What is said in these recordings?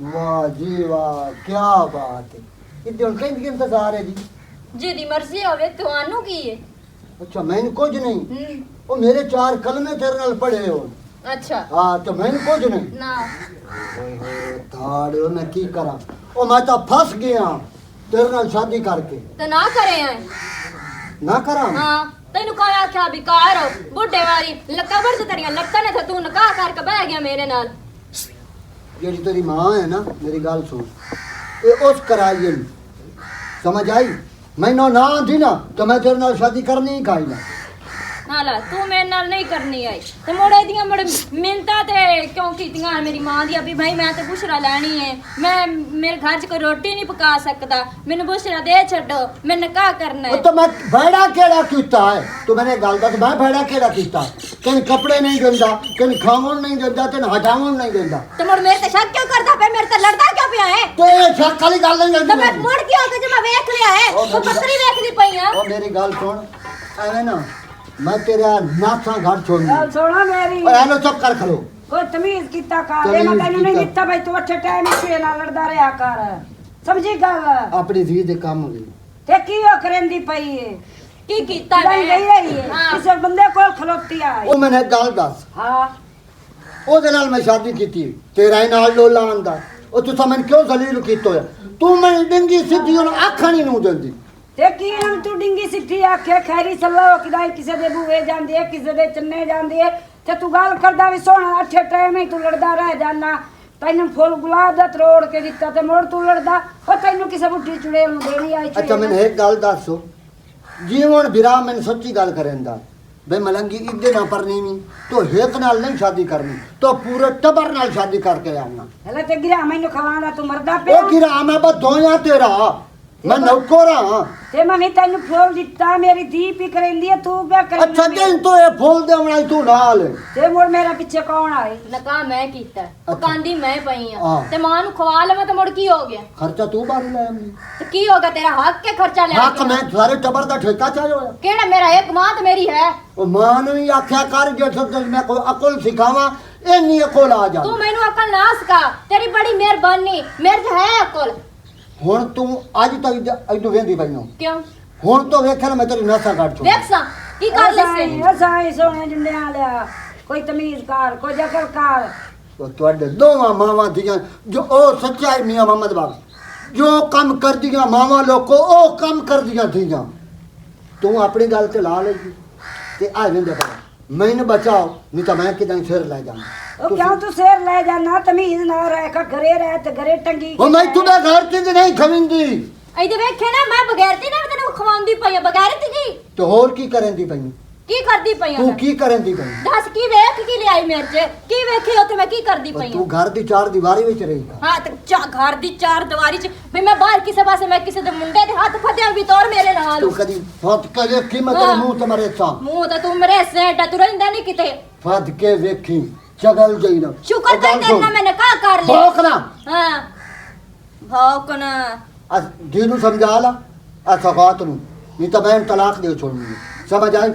वाह जी वाह, क्या बात है। इतने उनके इंतजार है जी। जिदी मर्जी होवे तुहानू की है। अच्छा मैंने कुछ नहीं, वो मेरे 4 कलमे तेरे नाल पढ़े हो। अच्छा हाँ तो मैंने कुछ नहीं ना थाड़े मैं की करा, ओ मैं तो फंस गया तेरे नाल शादी करके। तो ना करे आए ना करा। हाँ तेनू कहा आख्या बेकार हो बुढ़े वाली कबर से तेरिया लक्का ने तू नकाह करके बह गया मेरे नाल। जेड़ी तेरी माँ है ना, मेरी गाल सुन, ये उस कराई है, समझ आई। मैंने ना दी ना तो मैं तेरे नाल शादी करनी ही खाई ना। नाला तू मेरे नाल नहीं करनी आई ते मोड़े दियां बड़े मिन्नतां ते क्यों कीतियां मेरी मां दी अभी भाई मैं ते बुशरा लेनी है, मैं मेरे घर च कोई रोटी नहीं पका सकदा, मैनू बुशरा दे छड्डो, मैं निकाह करना है। तो मैं भेड़ा केड़ा कीता है, तू मैंने गल दस मैं भेड़ा केड़ा कीता है। कहीं कपड़े नहीं देंदा, कहीं खावन नहीं देंदा, कहीं हटावन नहीं देंदा। तो मोड़ मेरे ते शक क्यों करदा पे, मेरे ते लड़दा क्यों पिया है? तो ये शक वाली गल नहीं तो मैं मुड़ के आके जब मैं देख लिया है तो पत्थरी देखदी पई हां। ओ मेरी गल सुन, एवे ना मैं तेरा नाथा घर छोड़ गल सुनो मेरी। ओए हेलो चुप कर खलो। कोई तमीज कीता कर दे, मैं तैनू नहीं दित्ता भाई तू अच्छे टाइम से ना लड़दा रहा कर, समझी गल। अपनी धी दे काम हो गई ते की ओ करेंदी पई है, की कीता नहीं मैं गई रही है हाँ। किसी बंदे कोल खलोती आई। ओ मैंने गल दस, हां ओदे नाल मैं शादी कीती, तेरा ही नाल लोला आंदा, ओ तू समझ क्यों जलील कीतो है। तू मैं डिंगी सीधी और आखा नहीं नू देंदी। ते की हम तू डिंगी सिੱਠੀ आखे खैरी सल्ला किदाई किसे दे बूए जांदी है, किसे दे चन्ने जांदी है, ते तू गल करदा भी सोहना अच्छे टाइम ही तू लड़दा रह जाना। तैनू फुल गुलाब दा तरोड़ के दित्ता ते मोड़ तू लड़दा, ओ तैनू किसे बुੱਢੀ चुड़ैल नू देनी आई। अच्छा मैंने एक गल दसो, जीवन बिरा मैंने सच्ची गल करेंदा बे मलंगी इदे ना परनी नहीं तो एक नाल नहीं शादी करनी, तो पूरे टबर नाल शादी करके आना। हले ते गिरा मैनू खवांदा तू मरदा पे। ओ गिरा मैं बधोया तेरा, मैं नौकरा हां। ते मैं तैनू फूल दित्ता, मेरी धी पी करेंदी है, तू क्या कर। अच्छा दिन तो ये फूल देवना तू नाल ते मोड़ मेरा पीछे कौन आए। नकाह मैं कीता पकांदी मैं पई हाँ। हां ते मां नु खवा लवा तो मुड़ की हो गया। खर्चा तू बारी ले आंदी, तो की होगा तेरा हक के खर्चा ले हक मैं सारे टबर दा ठेका चाहिए होया। केड़ा मेरा एक मां तो मेरी है। ओ मां ने ही आख्या कर जे सब मैं कोई अकल सिखावा, एनी अकल आ जा। तू मैनू अकल ना सिखा, तेरी बड़ी मेहरबानी, मेरे ते है अकल। हुन तू अज तक इदू वेंदी पई नो, क्यों हुन तो वेख मैं तेरी नसा काट छोड़। देख सा की कर ले असाई सोने जुंडे आलिया, कोई तमीज कर, कोई जकर कर। तो ਤੁਹਾਡੇ ਦੋਵਾਂ ਮਾਵਾਂ ਦੀਆਂ ਜੋ ਉਹ ਸੱਚਾਈ ਮੀਆਂ ਮੁਹੰਮਦ ਬਾਗ ਜੋ ਕੰਮ ਕਰਦੀਆਂ ਮਾਵਾਂ ਲੋਕੋ ਉਹ ਕੰਮ ਕਰਦੀਆਂ ਥੀਆਂ। ਤੂੰ ਆਪਣੀ ਗੱਲ ਤੇ ਲਾ ਲਈ ਤੇ ਆ ਜਾਂਦੇ ਪਰ ਮੈਨੂੰ ਬਚਾਓ ਨਹੀਂ ਤਾਂ ਮੈਂ ਕਿਦਾਂ ਸਿਰ ਲੈ ਜਾਵਾਂ। ओ क्यों तू शेर ले जाना, तमीज ना रह का घरे रह ते घरे टंगी। ਉਹ ਮੈਂ ਤੁਹਾਡੇ ਘਰ ਤੇ ਨਹੀਂ ਖਵਿੰਦੀ ਇਹਦੇ ਵੇਖੇ ਨਾ ਮੈਂ ਬਗੈਰਤੀ ਨਾ ਤੈਨੂੰ ਖਵਾਉਂਦੀ ਪਈ ਆ, ਬਗੈਰਤੀ ਕੀ ਤੇ ਹੋਰ ਕੀ ਕਰੇਂਦੀ ਪਈ ਕੀ ਕਰਦੀ ਪਈ ਆ ਤੂੰ ਕੀ ਕਰੇਂਦੀ ਪਈ। ਦੱਸ ਕੀ ਵੇਖ ਕੀ ਲਿਆਈ ਮੇਰੇ ਚ, ਕੀ ਵੇਖੀ ਉੱਥੇ ਮੈਂ ਕੀ ਕਰਦੀ ਪਈ ਤੂੰ ਆ। ਘਰ ਦੀ ਚਾਰ ਦੀਵਾਰੀ ਵਿੱਚ ਰਹੀ ਹਾਂ ਤੇ ਘਰ ਦੀ ਚਾਰ ਦੀਵਾਰੀ ਚ ਵੀ ਮੈਂ ਬਾਹਰ ਕਿਸੇ ਪਾਸੇ ਮੈਂ ਕਿਸੇ ਦੇ ਮੁੰਡੇ ਦੇ ਹੱਥ ਫੱਦਿਆ ਵੀ ਤੋਰ ਮੇਰੇ ਨਾਲ। ਤੂੰ ਕਦੀ ਫੱਟ ਕੇ ਵੇਖੀ ਮੈਂ ਤੇਰੇ ਮੂੰਹ ਤੇ ਮਰੇ ਸਾਂ ਮੂੰਹ ਤਾਂ ਤੂੰ ਮੇਰੇ ਸੇਟ ਤੂੰ ਰਹਿੰਦਾ ਨਹੀਂ ਕਿਤੇ। ਫੱਟ ਕੇ ਵੇਖੀ ਚਗਲ ਗਈ ਨਾ। ਸ਼ੁਕਰ ਕਰ ਤੇਰੇ ਮੈਨੇ ਕਾ ਕਰ ਲਿਆ। ਭੌਂਕ ਨਾ ਹਾਂ ਭੌਂਕਣਾ ਅੱਜ ਜੀ ਨੂੰ ਸਮਝਾ ਲਾ ਆ ਸਗਾਤ ਨੂੰ, ਨਹੀਂ ਤਾਂ ਮੈਂ ਤਲਾਕ ਦੇ ਛੋੜਨੀ। ਸਮਝ ਆਈ।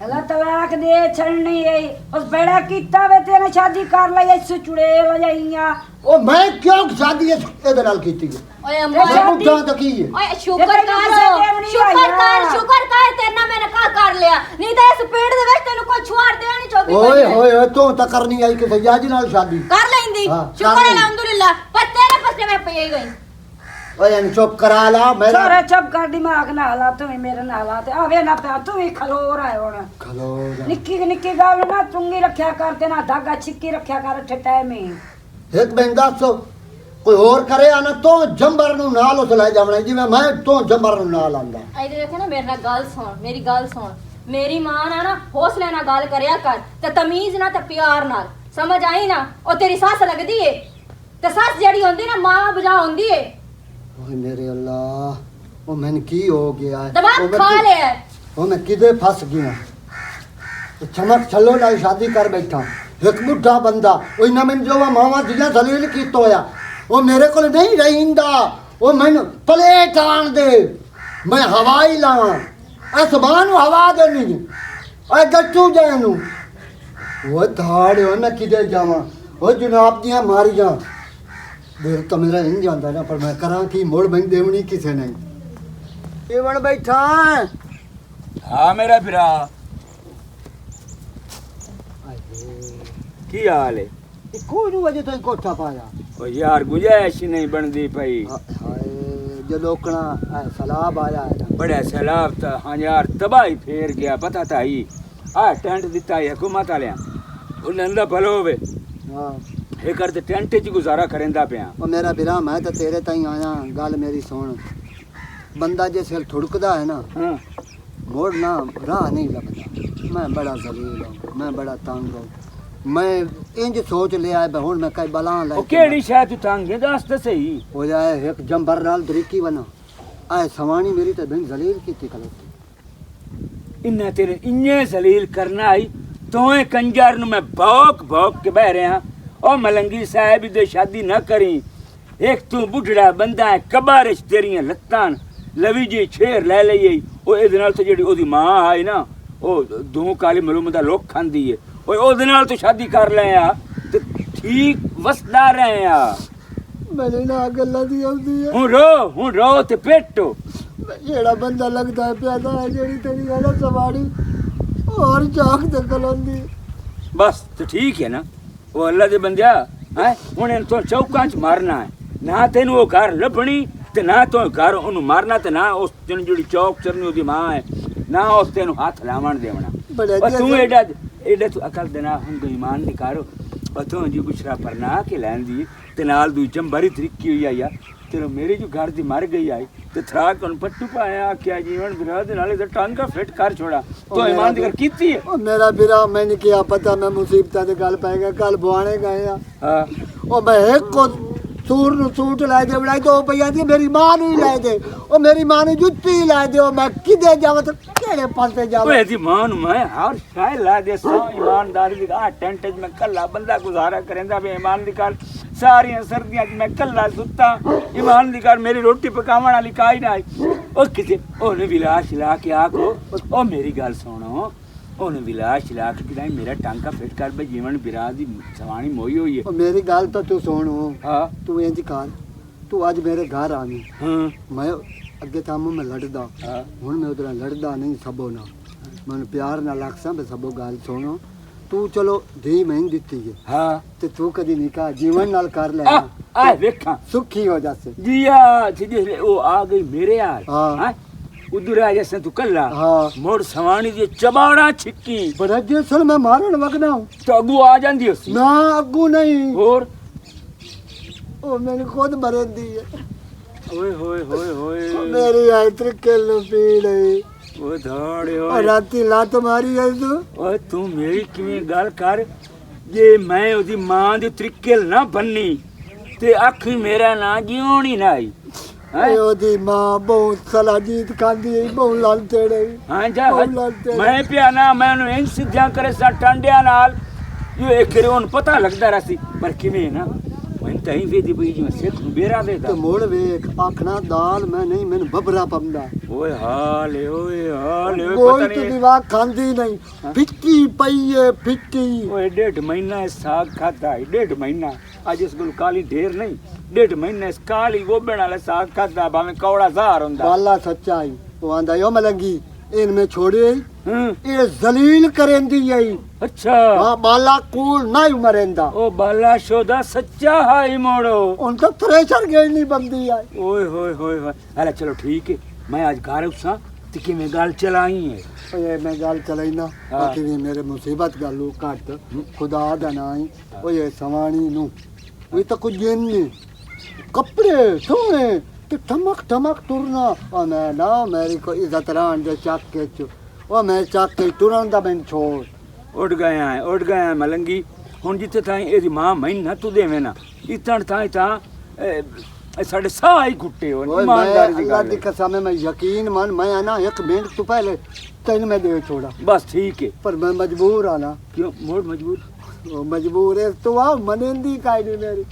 हला तलाक दे छड़नी है उस बेड़ा कीता वे तेने शादी कर ली ऐसे चुड़ैल जाइयां। ओ मैं क्यों शादी ਇਹਦੇ ਨਾਲ ਕੀਤੀ ਹੈ। ਓਏ ਤੇ ਅੰਮਾ ਸ਼ਾਦੀ- ਮੁੱਦਾ ਤਾਂ ਕੀ ਹੈ। ਓਏ ਸ਼ੁਕਰ ਤੈਨੂੰ ਕਰ ਕਿਸੇ ਟਾਈਮ ਨਹੀਂ ਸ਼ੁਕਰ ਆਇਆ। ਕਰ ਸ਼ੁਕਰ ਕਰ ਤੇਰੇ ਨਾਲ ਮੈਨੇ ਕਾ ਕਰ ਲਿਆ, ਨਹੀਂ ਤਾਂ ਇਸ ਪੇੜ ਦੇ ਵਿੱਚ ਤੈਨੂੰ ਕੋਈ ਛੁਆੜ ਦੇਣਾ ਨਹੀਂ ਚੋਕੀ ਓਏ ਹੋਏ ਹੋਏ ਤੂੰ ਤਾਂ ਕਰਨੀ ਆਈ ਕਿ ਭਈਆ ਜੀ ਨਾਲ ਸ਼ਾਦੀ ਕਰ ਲੈਂਦੀ। ਹਾਂ, ਕਰ ਸ਼ੁਕਰ ਲੈਂਦੀ। ਅਲਹਮਦੁਲਿल्लाह, ਪਰ ਤੇਰੇ ਪਾਸੇ ਮੈਂ ਪਈ ਗਈ। ਓਏ ਇਹਨੂੰ ਚੁੱਪ ਕਰਾ ਲਾ ਮੇਰਾ सारा चुप कर दिमाग ना ला, तू ही मेरे ना ला ते आवे ना पे तू ही खलो रहा है हुन। ਖਲੋ ਜਾ। निक्की निक्की गल ना चुंगी रखया कर ते ना धागा छिक्की रखया कर ठे टाइम में। ਇੱਕ ਮੈਂ ਦੱਸ ਕੋਈ ਹੋਰ ਕਰੇ ਆ ਨਾ ਤੂੰ ਜੰਬਰ ਨੂੰ ਨਾਲ ਉਸ ਲੈ ਜਾਵਣਾ ਜਿਵੇਂ ਮੈਂ ਤੂੰ ਜੰਬਰ ਨੂੰ ਨਾਲ ਆਂਦਾ। ਇਹਦੇ ਵੇਖੇ ਨਾ ਮੇਰੇ ਨਾਲ ਗੱਲ ਸੁਣ, ਮੇਰੀ ਗੱਲ ਸੁਣ। ਮੇਰੀ ਮਾਂ ਨਾਲ ਨਾ ਹੌਸਲੇ ਨਾਲ ਗੱਲ ਕਰਿਆ ਕਰ ਤੇ ਤਮੀਜ਼ ਨਾਲ ਤੇ ਪਿਆਰ ਨਾਲ, ਸਮਝ ਆਈ ਨਾ। ਉਹ ਤੇਰੀ ਸੱਸ ਲੱਗਦੀ ਏ ਤੇ ਸੱਸ ਜਿਹੜੀ ਹੁੰਦੀ ਨਾ ਮਾਂ ਬਜਾ ਹੁੰਦੀ ਏ। ਓਏ ਮੇਰੇ ਅੱਲਾ ਉਹ ਮੈਨੂੰ ਕੀ ਹੋ ਗਿਆ ਹੈ। ਦਿਮਾਗ ਉਹ ਮੈਂ ਖਾ ਕਿ- ਲਿਆ। ਉਹ ਮੈਂ ਕਿਦੇ ਫਸ ਗਿਆ। ਉਹ ਚਮਕ ਛੱਲੋ ਨਾਲ ਸ਼ਾਦੀ ਕਰ ਬੈਠਾ ਇੱਕ ਬੁੱਢਾ ਬੰਦਾ ਉਹ ਇਹਨਾਂ ਮੈਨੂੰ ਜੋ ਮਾਵਾ ਦੀਆਂ ਜ਼ਲੀਲ ਕੀਤਾ ਹੋਇਆ ਉਹ ਮੇਰੇ ਕੋਲ ਨਹੀਂ ਰਹਿੰਦਾ। ਉਹ ਮੈਨੂੰ ਪਲੇਟ ਆਣ ਦੇ ਮੈਂ ਹਵਾਈ ਲਾਵਾਂ आसमान ਨੂੰ ਹਵਾ ਦੇਣੀ ਓਏ ਗੱਟੂ ਜਾਏ ਨੂੰ ਉਹ ਧਾੜਿਓ ਮੈਂ ਕਿਤੇ ਜਾਵਾਂ ਉਹ ਜਨਾਬ ਦੀਆਂ ਮਾਰੀਆਂ ਦੇਖ ਤਾਂ ਮੇਰਾ ਨਹੀਂ ਜਾਂਦਾ ਨਾ ਪਰ ਮੈਂ ਕਰਾਂ ਕੀ ਮੋੜ ਬੈਂ ਦੇਵਣੀ ਕਿਸੇ ਨੇ ਇਹ ਬਣ ਬੈਠਾ हाँ मेरा फिरा की हाल है ਕੋਈ ਨੂੰ ਵਜੇ ਤੋਂ ਕੋਠਾ ਪਾਇਆ ओ यार गुंजाइश ही नहीं बनती पई ਹਾਏ ਜੇ ਲੋਕਣਾ ਸਲਾਬ ਆਇਆ ਹੈ ਨਾ बड़ा सैलाब था हाँ यार तबाही फेर गया पता था ही आ टेंट दिता है हुकूमत वाले उन्हें भलो होवे ਹਾਂ ये करते टेंट च गुजारा करेंदा पिया ਉਹ ਮੇਰਾ ਵੀਰਾ ਮੈਂ ਤਾਂ ਤੇਰੇ ਤਾਈਂ ਆਇਆ ਗੱਲ ਮੇਰੀ ਸੁਣ ਬੰਦਾ ਜੇ ਸਿਰ ਠੁੜਕਦਾ ਹੈ ਨਾ हाँ मोड़ ना राह नहीं लगता मैं बड़ा जलील हूँ मैं बड़ा तंग हूँ मैं इंज सोच लिया है हुण मैं कई बला ओ ले केड़ी शायद तू तंग है दस तो सही हो जाए एक जंबर नाल तरीकी बना आए सवानी मेरी तो बिन जलील की खलोती इन्ना तेरे इन्ने जलील करना आई तोए कंजर नु मैं भौक भौक के बह रहा ओ मलंगी साहब दे शादी ना करी एक तू बुढ़ड़ा बंदा है कबारिश तेरियां लत्तां लवी जी छेर ले लई ओ इहदे नाल ते जेड़ी ओदी मां आई ना ओ दो काली मलूम दा लोक खांदी है ओए ओदे नाल तू शादी कर ले आ ते ठीक वसदा रहे आ मैंने ना गल्ला दी आउंदी है हूं रो ते पेटो जेड़ा बंदा लगदा है प्यादा है जेड़ी तेरी वाला सवारी और जाग ते कलोंदी बस तो ठीक है ना वो अल्लाह दे बंदिया है हुन इन तो चौकां च मारना है ना तेन वो घर लभणी ते ना तो घर ओनू मारना ते ना उस तेन जेड़ी चौक चरनी ओदी मां है ना उस तेन हाथ लावण देवना बड़े और तू जैसे- एडा तू अकल देना हुन कोई ईमान निकारो और तू जी बुशरा परना के लैंदी ते नाल दू जंबरी तरीकी हुई आई तेरे मेरे जो घर दी मर गई आई ते थरा कौन पट्टू पाया क्या जीवन बिरा दे नाले ते टांगा फिट कर छोड़ा तो ईमान दी कर कीती है ओ मेरा ਵੀਰਾ मैंने क्या पता मैं मुसीबतां दे गल पै गया कल बुआने गए आ हां ਉਹ ਮੈਂ ਇੱਕ ਸੂਰ ਨੂੰ ਸੂਟ ਲੈ ਦੇ ਬਣਾਈ ਤੇ ਉਹ ਪਈਆ ਦੀ ਮੇਰੀ ਮਾਂ ਨੂੰ ਹੀ ਲੈ ਦੇ ਉਹ ਮੇਰੀ ਮਾਂ ਨੂੰ ਜੁੱਤੀ ਲੈ ਦੇ ਉਹ ਮੈਂ ਕਿੱਦੇ ਜਾਵਾਂ ਤੇ ਕਿਹੜੇ ਪਾਸੇ ਜਾਵਾਂ ओए दी मान मैं हर शाय ला दे सो ईमानदारी दी आ टेंट च मैं कल्ला बंदा गुजारा करेंदा बे ईमान दी कर सारी सर्दियां च मैं कल्ला सुत्ता ईमान दी कर मेरी रोटी पकावण वाली काई ना आई ओ किसे ओने विलास ला के आखो ओ मेरी गल सुनो ओने विलास ला के कि मेरा टांका फिट कर बे जीवन बिरा दी सवाणी मोई हुई है ਉਹ ਮੇਰੀ ਗੱਲ ਤਾਂ ਤੂੰ ਸੁਣ हां ਤੂੰ ਇੰਜ ਕਰ ਤੂੰ ਅੱਜ ਮੇਰੇ ਘਰ ਆਵੀਂ हां ਮੈਂ ਅੱਗੇ ਤਾਂ ਮੈਂ ਲੜਦਾ हां ਹੁਣ ਮੈਂ ਉਧਰ ਲੜਦਾ ਨਹੀਂ ਸਭੋ ਨਾਲ ਮੈਨੂੰ ਪਿਆਰ ਨਾਲ ਲੱਗਸਾਂ ਬੇ ਸਭੋ ਗੱਲ ਸੁਣੋ ਤੂੰ ਚਲੋ ਧੀ ਮੈਂ ਦਿੱਤੀ ਹੈ हां ਤੇ ਤੂੰ ਕਦੀ ਨਿਕਾਹ ਜੀਵਨ ਨਾਲ ਕਰ ਲੈ आ आ देखा ਸੁਖੀ ਹੋ ਜਾਸੇ जिया सीधे वो आ गई मेरे यार हाँ। हैं? उधर आ जैसे तू कल्ला हाँ। मोड़ सवाणी दी चबाड़ा छिक्की ਪਰ ਜੇ ਸੁਣ ਮੈਂ ਮਾਰਨ ਵਗਣਾ तो अगू आ जांदी उसी ਨਾ ਅੱਗੂ ਨਹੀਂ और ਉਹ ਮੈਨੂੰ ਖੁਦ ਮਰਦੀ ਹੈ ओए होए होए होए ਮੇਰੀ ਆਈ ਤਰੀਕੇ ਨੂੰ ਪੀੜ ਹੈ ओ धाड़े ਉਹ होए ਰਾਤੀ ਲੱਤ ਮਾਰੀ ਐ ਤੂੰ ओए तू मेरी किवें गल कर जे मैं ओदी मां दे तरीके ना बननी ते अख मेरा ना जीवनी ना आई हैं? ਇਹ ਉਹਦੀ ਮਾਂ ਬਹੁਤ ਸਲਾਜੀਤ ਖਾਂਦੀ ਹੈ ਬਹੁਤ ਲਾਲ ਤੇੜੇ हाँ जा बहुत लालते मैं पिया ना मैनू इन सिद्धियां करे सा टांडिया नाल यो एक रे हुन पता लगदा रसी पर किवें ना मैं तई वेदी पई जिवें सिख नूं बेरा ਤੇ देदा ਮੋੜ ਵੇਖ ਆਖਣਾ ਦਾਲ ਮੈਂ ਨਹੀਂ ਮੈਨੂੰ ਬੱਬਰਾ ਪੰਦਾ ओए हाल ओए ਕੋਈ पता ਤੇ नहीं ਦਿਵਾ ਖਾਂਦੀ ਨਹੀਂ ਫਿੱਕੀ ਪਈ ਏ ਫਿੱਕੀ ओए 1.5 महीना इस साग खाता है 1.5 महीना आज इस गुल काली ढेर नहीं 1.5 महीना इस काली गोबण वाला साग खाता भाਵੇਂ कौड़ा जार हुंदा ਬਾਲਾ ਸੱਚਾਈ ਉਹ ਆਂਦਾ ਯੋ ਮਲੰਗੀ ਇਹਨ ਮੈਂ ਛੋੜੇ हम्म ਇਹ ਜ਼ਲੀਲ ਕਰੇਂਦੀ ਏ अच्छा ਹਾਂ ਬਾਲਾ ਕੂਲ ਨਹੀਂ ਮਰੇਂਦਾ ओ बाला शोदा सच्चा हाई मोड़ो ਹੁਣ ਤਾਂ ਥ੍ਰੈਸ਼ਰ ਗੇੜ ਨਹੀਂ ਬੰਦੀ ਆ ओए होए होए होए अरे चलो ठीक है मैं आज घर उसा ते किवें गल चलाई है ਓਏ ਮੈਂ ਗੱਲ ਚਲਾਈਨਾ ਹਾਂ। ਬਾਕੀ ਵੀ ਮੇਰੇ ਮੁਸੀਬਤ ਗੱਲੂ ਘੱਟ ਖੁਦਾ ਦਾ ਨਾਂ ਹੀ ਓਏ ਸਵਾਣੀ ਨੂੰ ਉਹ ਤਾਂ ਕੁਝ ਨਹੀਂ ਕੱਪੜੇ ਸੋਹਣੇ ਤੇ ਠਮਕ ਠਮਕ ਤੁਰਨਾ ਉਹ ਮੈਂ ਨਾ ਮੇਰੀ ਕੋ ਇੱਜ਼ਤ ਰਾਂ ਦੇ ਚੱਕ ਕੇ ਚ ਉਹ ਮੈਂ ਚੱਕ ਕੇ ਤੁਰਨ ਦਾ ਮੈਂ ਛੋੜ उठ गए हैं मलंगी हुन जिथे ताई एदी मां महीना तू देवे ना इतन ताई ता साडे साह ही घुट्टे हो ਓਏ ईमानदारी मैं दी अल्लाह गल दी है। कसम है मैं यकीन मान मैं आना एक मिनट तो पहले तेन मैं दे छोड़ा बस ठीक है पर मैं मजबूर आना क्यों मोड़ मजबूर वो मजबूर है तो आ मनेंदी काई नहीं मेरी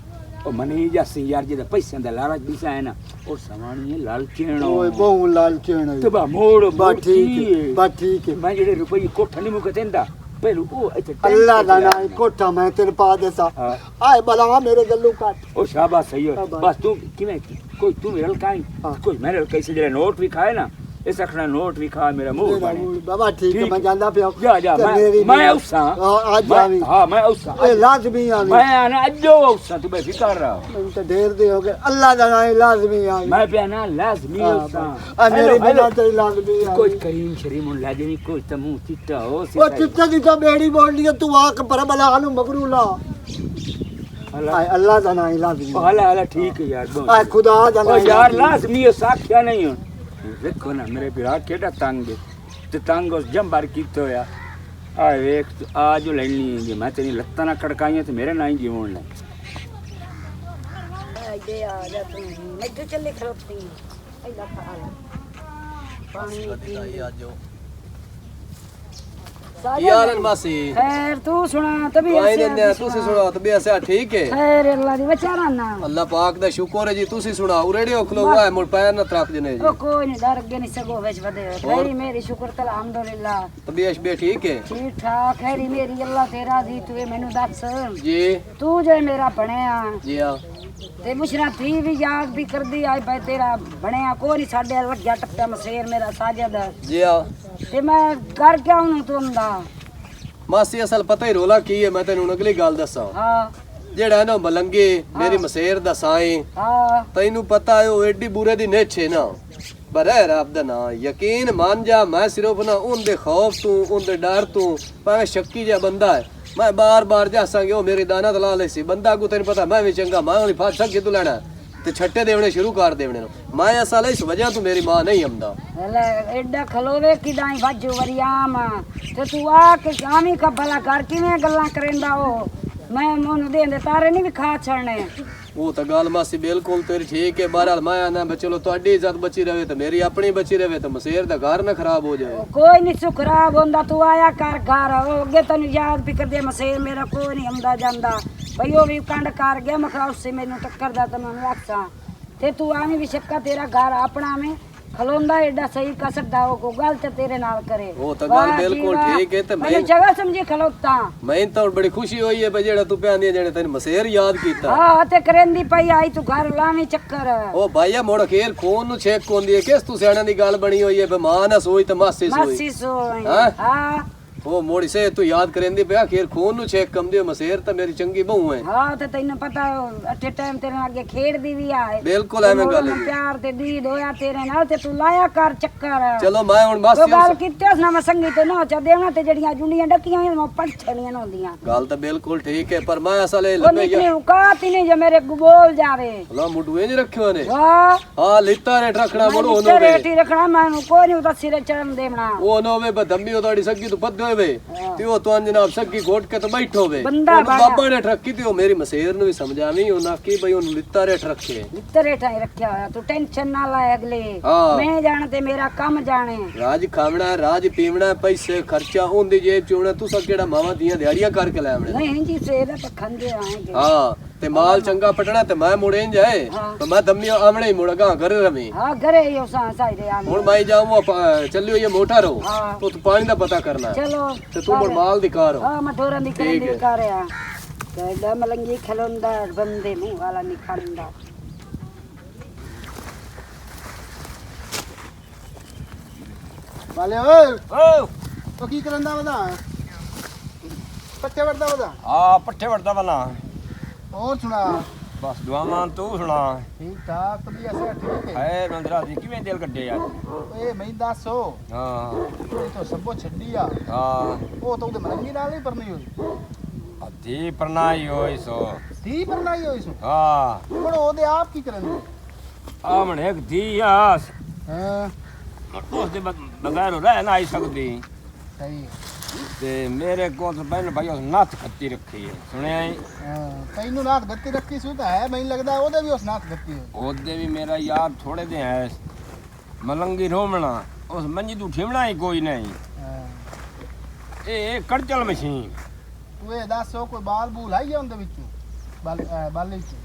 ओ मनी जासी यार जेदा पैसे दा लालच दिसा है ना ਉਹ ਸਮਾਣੀ ਲਾਲਚਣ ਓਏ ਬਹੁ ਲਾਲਚਣ ਤੇ ਬਾ ਮੋੜ ਬਾ ਠੀਕ ਹੈ ਮੈਂ ਜਿਹੜੇ ਰੁਪਏ ਕੋਠਾ ਨਹੀਂ ਮੁਕ ਦਿੰਦਾ ਪਹਿਲੂ ਉਹ ਇੱਥੇ ਅੱਲਾ ਦਾ ਨਾਮ ਕੋਠਾ ਮੈਂ ਤੈਨੂੰ ਪਾ ਦੇਸਾ ਹਾਂ। ਆਏ ਬਲਾ ਮੇਰੇ ਗੱਲੂ ਕੱਟ ਉਹ ਸ਼ਾਬਾਸ਼ ਸਹੀ ਹੋ ਸ਼ਾਬਾਸ਼। ਬਸ ਤੂੰ ਕਿਵੇਂ ਕੋਈ ਤੂੰ ਮੇਰੇ ਕਾਈ ਹਾਂ। ਕੋਈ ਮੇਰੇ कैसे ਜਿਹੜੇ ਨੋਟ ਵੀ ਖਾਏ ਨਾ ਇਸ ਅਖਣਾ ਨੋਟ ਵੀ ਖਾ ਮੇਰਾ ਮੂੰਹ ਬਣੇ ਬਾਬਾ ਠੀਕ ਹੈ ਮੈਂ ਜਾਂਦਾ ਪਿਆ ਜਾ ਮੈਂ ਉਸਾਂ ਅੱਜ ਆਵੀਂ ਹਾਂ ਮੈਂ ਉਸਾਂ ਇਹ ਲਾਜ਼ਮੀ ਆਵੀਂ ਮੈਂ ਆਣਾ ਅੱਜੋ ਉਸਾਂ ਤੂੰ ਬੇਫਿਕਰ ਰਹਾ ਮੈਨੂੰ ਤਾਂ ਢੇਰ ਦੇ ਹੋ ਗਏ ਅੱਲਾ ਦਾ ਨਾਮ ਲਾਜ਼ਮੀ ਆਵੀਂ ਮੈਂ ਪਿਆ ਨਾ ਲਾਜ਼ਮੀ ਉਸਾਂ ਆ ਮੇਰੇ ਬਿਨਾ ਤੇ ਲਾਜ਼ਮੀ ਆ ਕੋਈ ਕਰੀਮ ਸ਼ਰੀਮ ਨੂੰ ਲਾਜੇ ਨਹੀਂ ਕੋਈ ਤਾਂ ਮੂੰਹ ਚਿੱਟਾ ਹੋ ਉਹ ਚਿੱਟਾ ਦੀ ਤਾਂ ਬੇੜੀ ਬੋਲਦੀ ਹੈ ਤੂੰ ਆਖ ਪਰ ਬਲਾ ਨੂੰ ਮਗਰੂ ਲਾ ਆਏ ਅੱਲਾ ਦਾ ਨਾਮ ਲਾਜ਼ਮੀ ਹਾਲਾ ਠੀਕ ਹੈ ਯਾਰ ਆਏ ਖੁਦਾ ਦਾ ਉਹ ਨਾਮ ਯਾਰ ਲਾਜ਼ਮੀ ਉਹ ਸਾਖਿਆ ਨਹੀਂ ਹੁਣ ਵੇਖੋ ਨਾ ਮੇਰੇ ਵਿਰਾਹ ਕਿਹੜਾ ਤੰਗ ਹੈ ਤੇ ਤੰਗ ਉਸ ਜੰਬਾਰ ਕੀਤਾ ਹੋਇਆ ਆ ਵੇਖ ਆ ਜੋ ਲੈਣੀ ਜੇ ਮੈਂ ਤੇਰੀ ਲੱਤਾਂ ਨਾ ਖੜਕਾਈਆਂ ਤੇ ਮੇਰੇ ਨਾਲ ਹੀ ਜੀਵਣ ਲੈ ਆਈਏ ਆ ਜਾ ਤੂੰ ਮੈਂ ਚੱਲੇ ਖਲੋਤੀ ਐਲਾ ਖਾ ਲੈ ਪਾਣੀ ਪੀ यार मासी खैर तू सुना तभी कोई ऐसे नहीं तुसी सुनाओ तभी ऐसे ठीक है खैर अल्लाह दी बेचारा ना अल्लाह पाक दा शुक्र है जी तुसी सुनाओ उरेड़े खलो हुआ है मुड़ पैर न त्रक जने ओ जी कोई नहीं डर के नहीं सगो वेच बदे खैरी मेरी शुक्र तल अल्हम्दुलिल्लाह तभी बे ठीक है ठीक ठाक खैरी मेरी अल्लाह तेरा दी तू मैनू दस जी तू जो मेरा बनया जी हाँ ते मुशरा थी भी याद भी कर दी आई भाई तेरा बनया को नहीं साडे लग्या टप्पा मसेर मेरा साजद जी हाँ ते मैं कर क्या हूं तुम दा मासी असल पता ही रोला की है मैं तेन अगली गल दसा हां जेड़ा है ना मलंगे मेरी मसेर दा साई हां तैनू पता है वो एडी बुरे दी नेछ है ना बरे रब दा ना यकीन मान जा मैं सिर्फ ना उनदे खौफ तू उनदे डर तू भावे शक्की जा बंदा है मैं बार बार जासांगे वो मेरी दाना दला ले सी बंदा को तेन पता मैं भी चंगा मैं उन्हें फाट सक तू लेना ते छट्टे देवने शुरू कर देवने मैं असल इस वजह तू मेरी मां नहीं आमदा ले एडा खलोवे किदाई वाजो वरियाम ते तू आ के आमी का भला कर किवें गल्ला करेंदा हो मैं मोन देंदे तारे नहीं भी खा छड़ने वो तो गल मासी बिल्कुल तेरी ठीक है बहरहाल मैं आना चलो तुहाडी इज्जत बची रहे तो मेरी अपनी बची रहे तो मसेर दा घर ना खराब हो जाए कोई नहीं सु खराब होंदा तू आया कर घर अगे तेन याद भी कर दे मसेर मेरा कोई नहीं आंदा जांदा भई ओ भी कंड कर गया मखरा उससे मैनू टक्कर दा ते मैं आखसा ते तू आवी भी शक्का तेरा घर अपना में खलोंदा एडा सही कसरदा हो को गलत तेरे नाल करे वो तो गल बिल्कुल ठीक है ते मैं जगह समझी खलोता मैं तो बड़ी खुशी हुई है भाई जेड़ा तू प्यानी जेने तेन मसेर याद कीता हां ते करेंदी पई आई तू घर लावी चक्कर ओ भाईया मोड़ खेल खून नु छेक कोंदी है किस तू सियाणा दी गल बनी हुई है बे मां ना सोई ते मासी सोई मासी सोई हाँ? हां ओ मोड़ी से तू याद करेंदी पे आखिर खून नु छेक कम दियो मसेर ते मेरी चंगी बहू है हां ते तैनू पता अटे टाइम तेरे आगे खेड़दी भी आए बिल्कुल एवें गल है प्यार ते दी दोया तेरे नाल ते तू लाया कर चक्कर चलो मैं हुन तो मासी गल कीते ना मैं संगी ते ना चा देना ते जड़ियां जुंडियां डकियां मैं पंछड़ियां होंदियां गल तो बिल्कुल ठीक है पर मैं असल वो लगे निकली औकात ही नहीं जो मेरे बोल जावे ला मुडुए ज रखियो ने वाह हां लिता रेट रखना मोड़ो मैं नो रेट ही रखना मैं कोई नहीं उदा सिरे चढ़न देना ओ नो वे बदम्बी तोड़ी सगी तू पद होवे ते ओ तो जनाब सगी घोट के तो बैठो वे बंदा ओनु बाबा ने रखी ते ओ मेरी मसेर नु भी समझावी ओ ना की भाई ओनु लिता रेट रखे लित्ते रेट ही रखया होया तू टेंशन ना ले अगले हाँ। मैं जानते मेरा काम जाने राज खावना राज पीवना पैसे खर्चा ओंदी जेब चोना तू सब केड़ा मावा दियां दिहाड़ियां करके ले आवणे नहीं जी सेरा तो खंदे आएंगे हां ते माल चंगा पटना ते मैं मुड़े जाए हाँ। तो मैं दम्मी आवणे ही मुड़गा घर रमी हां घरे यो साई रे आने हुन मैं जाऊं चलियो ये मोटर हो हाँ। तो तू पानी दा पता करना चलो ते तू मुड़ माल दिखा रहो हां मठोरा दी ठीक करेंदी है। कर रहा केडा मलंगी खलोंदा बंदे मुंह वाला निखंदा ਵਾਲੇ ਓਏ ਓ ਉਹ ਕੀ ਕਰੰਦਾ ਵਦਾ ਪੱਟੇ ਵੜਦਾ ਵਦਾ ਆ ਪੱਠੇ ਵੜਦਾ ਬਣਾ ਹੋਰ ਸੁਣਾ ਬਸ ਦੁਆਵਾਂ ਤੂੰ ਸੁਣਾ ਠੀਕ ਠਾਕ ਵੀ ਐਸਾ ਠੀਕ ਹੈ ਐ ਨੰਦਰਾ ਦੀ ਕਿਵੇਂ ਦਿਲ ਕੱਢੇ ਯਾਰ ਏ ਮੈਂ ਦੱਸੋ ਹਾਂ ਇਹ ਤਾਂ ਸਭੋ ਛੱਡੀ ਆ ਹਾਂ ਉਹ ਤਾਂ ਉਹਦੇ ਮਲੰਗੀ ਨਾਲ ਨਹੀਂ ਪਰਨੀ ਹੋਈ ਅੱਧੀ ਪਰਨਾਈ ਹੋਈ ਸੋ ਧੀ ਪਰਨਾਈ ਹੋਈ ਸੋ ਹਾਂ ਹੁਣ ਉਹਦੇ ਆਪ ਕੀ ਕਰਨ ਆ ਮਣੇ ਇੱਕ ਧੀ ਆਸ ਹਾਂ ਉਸ ਦੇ ਬਗੈਰ ਰਹਿ ਨਾ ਆਈ ਸਕਦੀ ਸਹੀ ਤੇ ਮੇਰੇ ਕੋਲ ਤਾਂ ਪਹਿਲਾਂ ਭਾਈ ਉਸ ਨੱਥ ਖੱਤੀ ਰੱਖੀ ਹੈ ਸੁਣਿਆ ਈ? ਹਾਂ ਤੈਨੂੰ ਨਾਥ ਗੱਤੀ ਰੱਖੀ ਸੀ ਤਾਂ ਹੈ ਮੈਨੂੰ ਲੱਗਦਾ ਉਹਦੇ ਵੀ ਉਸ ਨਾਥ ਗੱਤੀ ਹੈ ਉਹਦੇ ਵੀ ਮੇਰਾ ਯਾਰ ਥੋੜੇ ਦੇ ਹੈ ਮਲੰਗੀ ਰੋਮਣਾ ਉਸ ਮੰਜੀ ਤੂੰ ਠਿਮਣਾ ਹੀ ਕੋਈ ਨਹੀਂ ਹਾਂ ਇਹ ਕੜਚਲ ਮਸ਼ੀਨ ਤੂੰ ਇਹ ਦੱਸੋ ਕੋਈ ਬਾਲ ਬੂਲ ਆਈ ਉਹਦੇ ਵਿੱਚੋਂ ਬਾਲੇ ਚ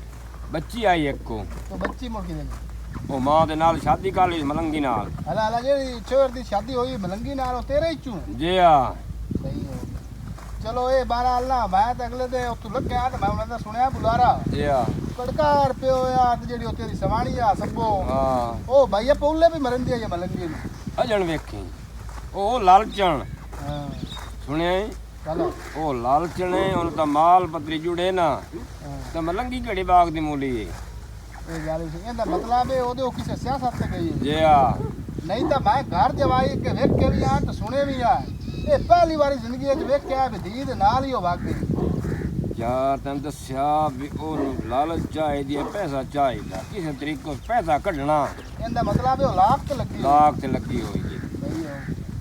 ਬੱਚੀ ਆਈ ਇੱਕੋ तो बच्ची मुड़ के देनी ਉਹ ਮਾਂ ਦੇ ਨਾਲ ਸ਼ਾਦੀ ਕਰ ਲਈ ਮਲੰਗੀ ਨਾਲ। ਹਲਾ ਹਲਾ ਜਿਹੜੀ ਚੋਰ ਦੀ ਸ਼ਾਦੀ ਹੋਈ ਮਲੰਗੀ ਨਾਲ ਉਹ ਤੇਰੇ ਹੀ ਚੋਂ ਜੇ ਆ ਸਹੀ ਹੋ ਚਲੋ ਇਹ ਬਾਰਾ ਅੱਲਾ ਮੈਂ ਤਾਂ ਅਗਲੇ ਦੇ ਉੱਥੋਂ ਲੱਗਿਆ ਤੇ ਮੈਂ ਉਹਨਾਂ ਦਾ ਸੁਣਿਆ ਬੁਲਾਰਾ ਜੇ ਆ ਕੜਕਾਰ ਪਿਓ ਆ ਤੇ ਜਿਹੜੀ ਉੱਥੇ ਦੀ ਸਵਾਣੀ ਆ ਸਭੋ ਹਾਂ ਉਹ ਭਾਈਆ ਪੌਲੇ ਵੀ ਮਰਨ ਦੀ ਆ ਮਲੰਗੀ ਨੂੰ ਅਜਣ ਵੇਖੀ ਉਹ ਲਾਲਚਣ ਹਾਂ ਸੁਣਿਆ ਈ? ਚਲੋ ਉਹ ਲਾਲਚਣ ਹੈ ਉਹਨੂੰ ਤਾਂ ਮਾਲ ਪਤਰੀ ਜੁੜੇ ਨਾ ਹਾਂ ਤੇ ਮਲੰਗੀ ਘੜੀ ਬਾਗ ਦੀ ਮੂਲੀ ਏ। ਇਹ ਗੱਲ ਸੀ ਇਹਦਾ ਮਤਲਬ ਹੈ ਉਹਦੇ ਉਹ ਕਿਸੇ ਸਿਆਸਤ ਤੇ ਗਈ ਹੈ। ਜੇ ਆ ਨਹੀਂ ਤਾਂ ਮੈਂ ਘਰ ਜਵਾਈ ਕੇ ਵੇਖ ਕੇ ਵੀ ਆ ਤੇ ਸੁਣੇ ਵੀ ਆ ਇਹ ਪਹਿਲੀ ਵਾਰੀ ਜ਼ਿੰਦਗੀ ਵਿੱਚ ਵੇਖਿਆ ਵੀ ਧੀ ਦੇ ਨਾਲ ਹੀ ਉਹ ਵਗ ਗਈ ਯਾਰ ਤੈਨੂੰ ਦੱਸਿਆ ਵੀ ਉਹਨੂੰ ਲਾਲਚ ਚਾਹੀਦੀ ਹੈ, ਪੈਸਾ ਚਾਹੀਦਾ, ਕਿਸੇ ਤਰੀਕੇ ਨਾਲ ਪੈਸਾ ਕੱਢਣਾ ਇਹਦਾ ਮਤਲਬ ਹੈ ਉਹ ਲਾਖ ਤੇ ਲੱਗੀ ਲਾਗ ਤੇ ਲੱਗੀ ਹੋਈ ਜੀ। ਸਹੀ ਹੋ